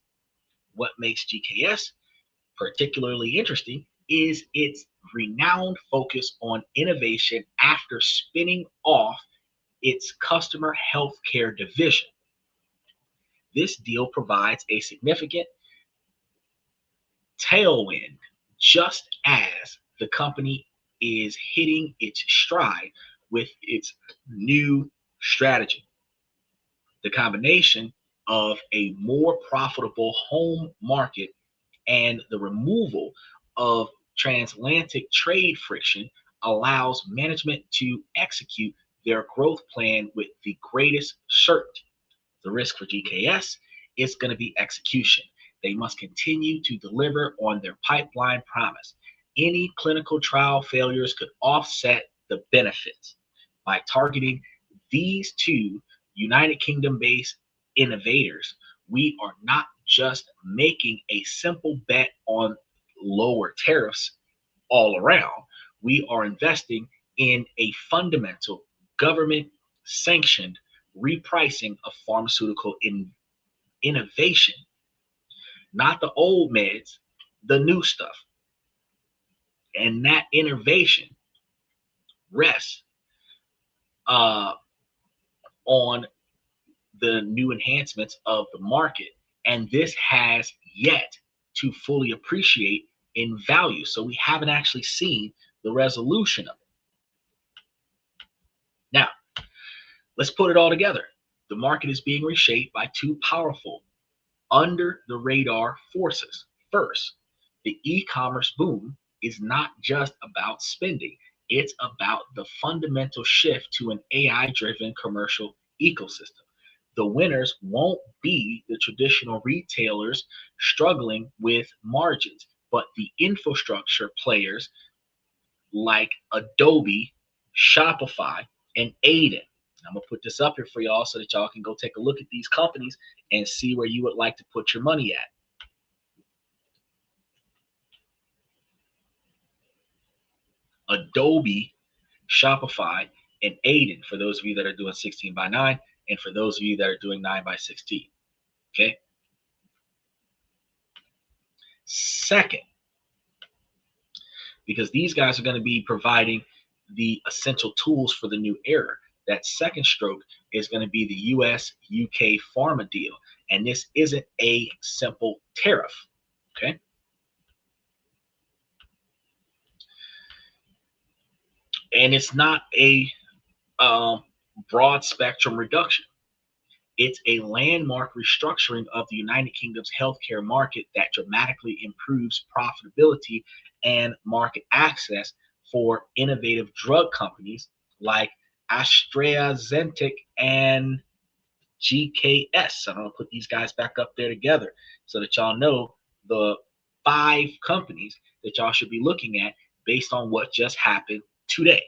What makes GKS particularly interesting is its renowned focus on innovation after spinning off its customer healthcare division. This deal provides a significant tailwind just as the company is hitting its stride with its new strategy. The combination of a more profitable home market and the removal of Transatlantic trade friction allows management to execute their growth plan with the greatest certainty. The risk for GKS is going to be execution. They must continue to deliver on their pipeline promise. Any clinical trial failures could offset the benefits. By targeting these two United Kingdom based innovators, we are not just making a simple bet on lower tariffs all around. We are investing in a fundamental government sanctioned repricing of pharmaceutical innovation, not the old meds, the new stuff. And that innovation rests uh, on the new enhancements of the market. And this has yet to fully appreciate in value. So we haven't actually seen the resolution of it. Now, let's put it all together. The market is being reshaped by two powerful under the radar forces. First, the e-commerce boom is not just about spending. It's about the fundamental shift to an AI-driven commercial ecosystem. The winners won't be the traditional retailers struggling with margins, but the infrastructure players like Adobe, Shopify, and Aiden. I'm going to put this up here for y'all so that y'all can go take a look at these companies and see where you would like to put your money at. Adobe, Shopify, and Aiden for those of you that are doing 16 by 9 and for those of you that are doing 9 by 16. Okay. Second, because these guys are going to be providing the essential tools for the new era. That second stroke is going to be the US UK pharma deal. And this isn't a simple tariff. Okay. And it's not a broad spectrum reduction. It's a landmark restructuring of the United Kingdom's healthcare market that dramatically improves profitability and market access for innovative drug companies like AstraZeneca and GKS. I'm going to put these guys back up there together so that y'all know the 5 companies that y'all should be looking at based on what just happened today.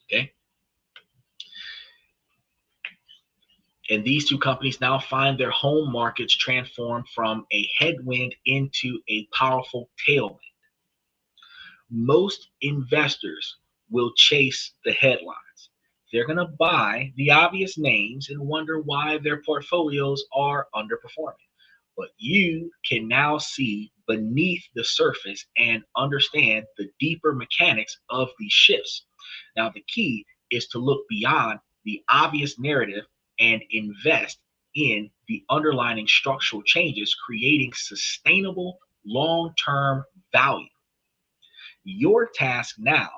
Okay. And these two companies now find their home markets transformed from a headwind into a powerful tailwind. Most investors will chase the headlines. They're going to buy the obvious names and wonder why their portfolios are underperforming. But you can now see beneath the surface and understand the deeper mechanics of these shifts. Now, the key is to look beyond the obvious narrative and invest in the underlying structural changes, creating sustainable long-term value. Your task now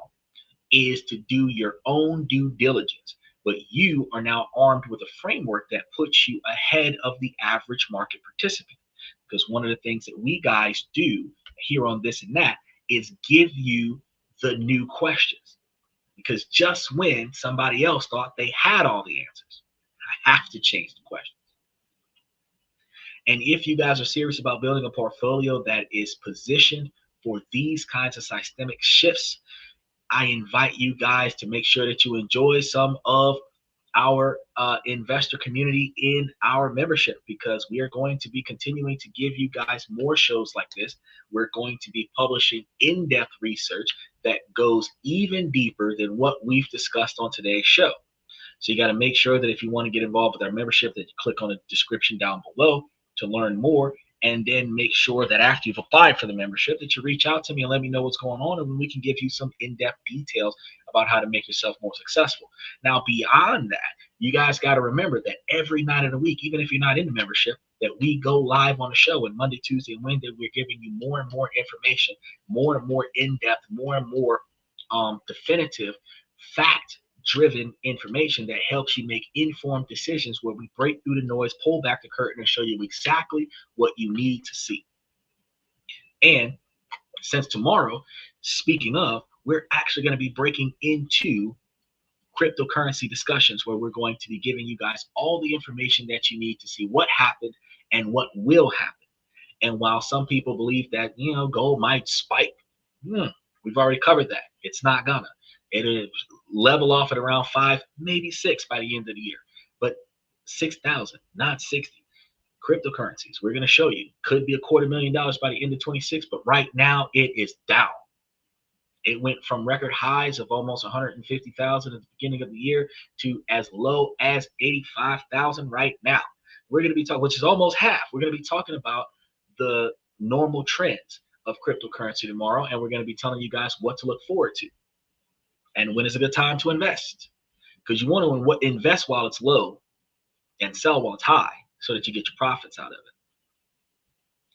is to do your own due diligence, but you are now armed with a framework that puts you ahead of the average market participant. Because one of the things that we guys do here on This and That is give you the new questions. Because just when somebody else thought they had all the answers, I have to change the questions. And if you guys are serious about building a portfolio that is positioned for these kinds of systemic shifts, I invite you guys to make sure that you enjoy some of our investor community in our membership, because we are going to be continuing to give you guys more shows like this. We're going to be publishing in-depth research that goes even deeper than what we've discussed on today's show. So you got to make sure that if you want to get involved with our membership, that you click on the description down below to learn more. And then make sure that after you've applied for the membership that you reach out to me and let me know what's going on, and we can give you some in-depth details about how to make yourself more successful. Now, beyond that, you guys got to remember that every night of the week, even if you're not in the membership, that we go live on the show. And Monday, Tuesday, and Wednesday, we're giving you more and more information, more and more in-depth, more and more definitive, fact-driven information that helps you make informed decisions, where we break through the noise, pull back the curtain, and show you exactly what you need to see. And since tomorrow, speaking of, we're actually going to be breaking into cryptocurrency discussions where we're going to be giving you guys all the information that you need to see what happened and what will happen. And while some people believe that, gold might spike, we've already covered that. It's not gonna. It'll level off at around 5, maybe 6 by the end of the year. But 6,000, not 60. Cryptocurrencies, we're going to show you, could be $250,000 by the end of 26, but right now it is down. It went from record highs of almost 150,000 at the beginning of the year to as low as 85,000 right now. We're going to be talking, which is almost half. We're going to be talking about the normal trends of cryptocurrency tomorrow, and we're going to be telling you guys what to look forward to and when is a good time to invest, because you want to invest while it's low and sell while it's high so that you get your profits out of it.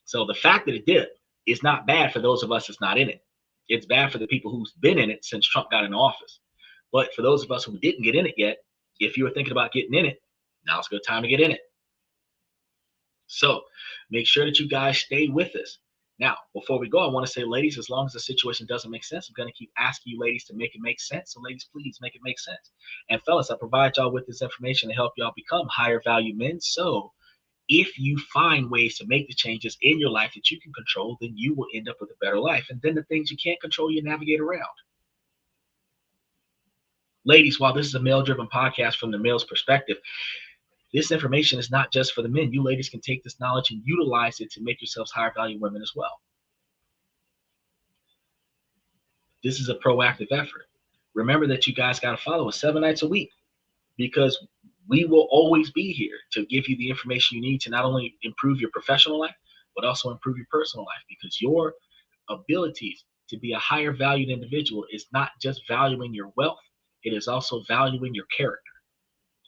So the fact that it dipped is not bad for those of us that's not in it. It's bad for the people who's been in it since Trump got in office. But for those of us who didn't get in it yet, if you were thinking about getting in it, now's a good time to get in it. So make sure that you guys stay with us. Now, before we go, I want to say, ladies, as long as the situation doesn't make sense, I'm going to keep asking you ladies to make it make sense. So ladies, please make it make sense. And fellas, I provide y'all with this information to help y'all become higher value men. So if you find ways to make the changes in your life that you can control, then you will end up with a better life. And then the things you can't control, you navigate around. Ladies, while this is a male-driven podcast from the male's perspective, this information is not just for the men. You ladies can take this knowledge and utilize it to make yourselves higher value women as well. This is a proactive effort. Remember that you guys got to follow us 7 nights a week, because we will always be here to give you the information you need to not only improve your professional life, but also improve your personal life, because your abilities to be a higher valued individual is not just valuing your wealth, it is also valuing your character,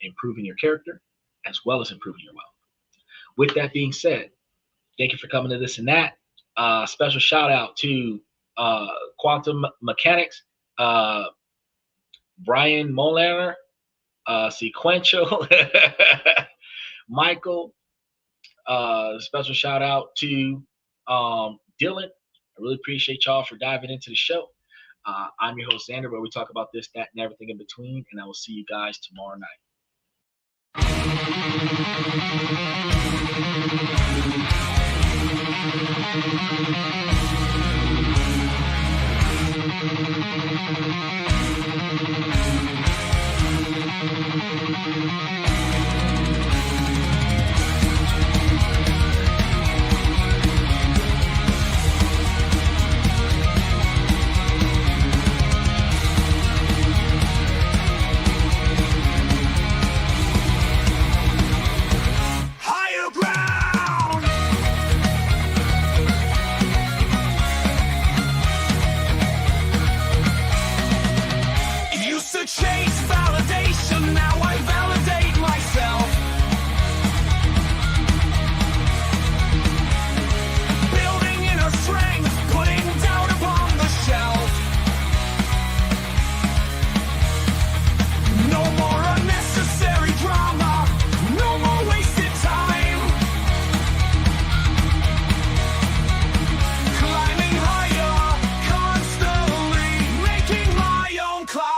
improving your character, as well as improving your wealth. With that being said, thank you for coming to This and That. Special shout out to Quantum Mechanics, Brian Molaner, Sequential, Michael. Special shout out to Dylan. I really appreciate y'all for diving into the show. I'm your host, Xander, where we talk about this, that, and everything in between. And I will see you guys tomorrow night. Chase validation, now I validate myself. Building inner strength, putting doubt upon the shelf. No more unnecessary drama, no more wasted time. Climbing higher, constantly making my own climb.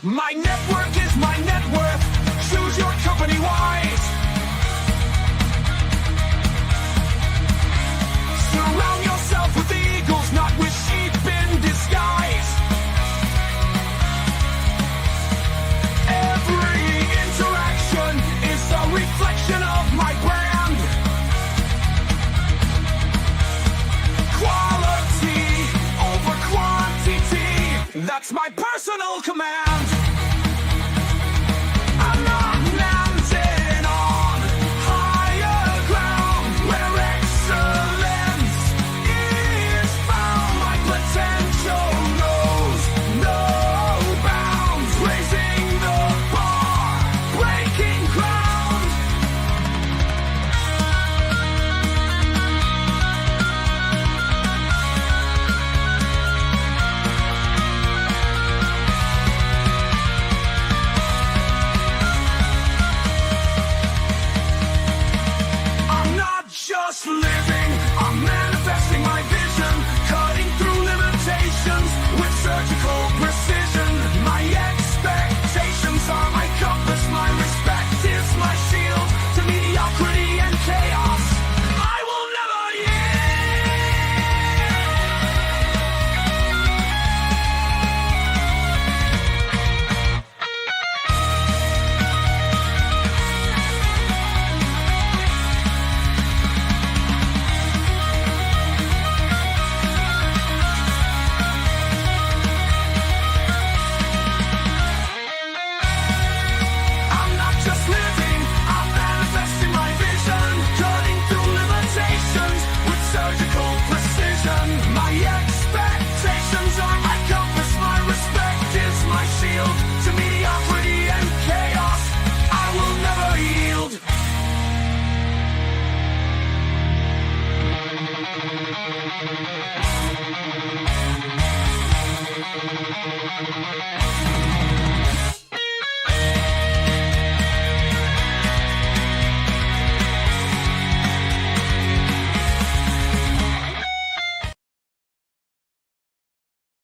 My network is my net worth. Choose your company wise. Surround yourself with eagles, not with sheep in disguise. Every interaction is a reflection of my brand. Quality over quantity, that's my personal command. Potential knows no bounds, raising living. I'm manifesting my vision, cutting through limitations with surgical precision. My expectations are my compass, my respect is my shield to mediocrity and chaos. I will never yield.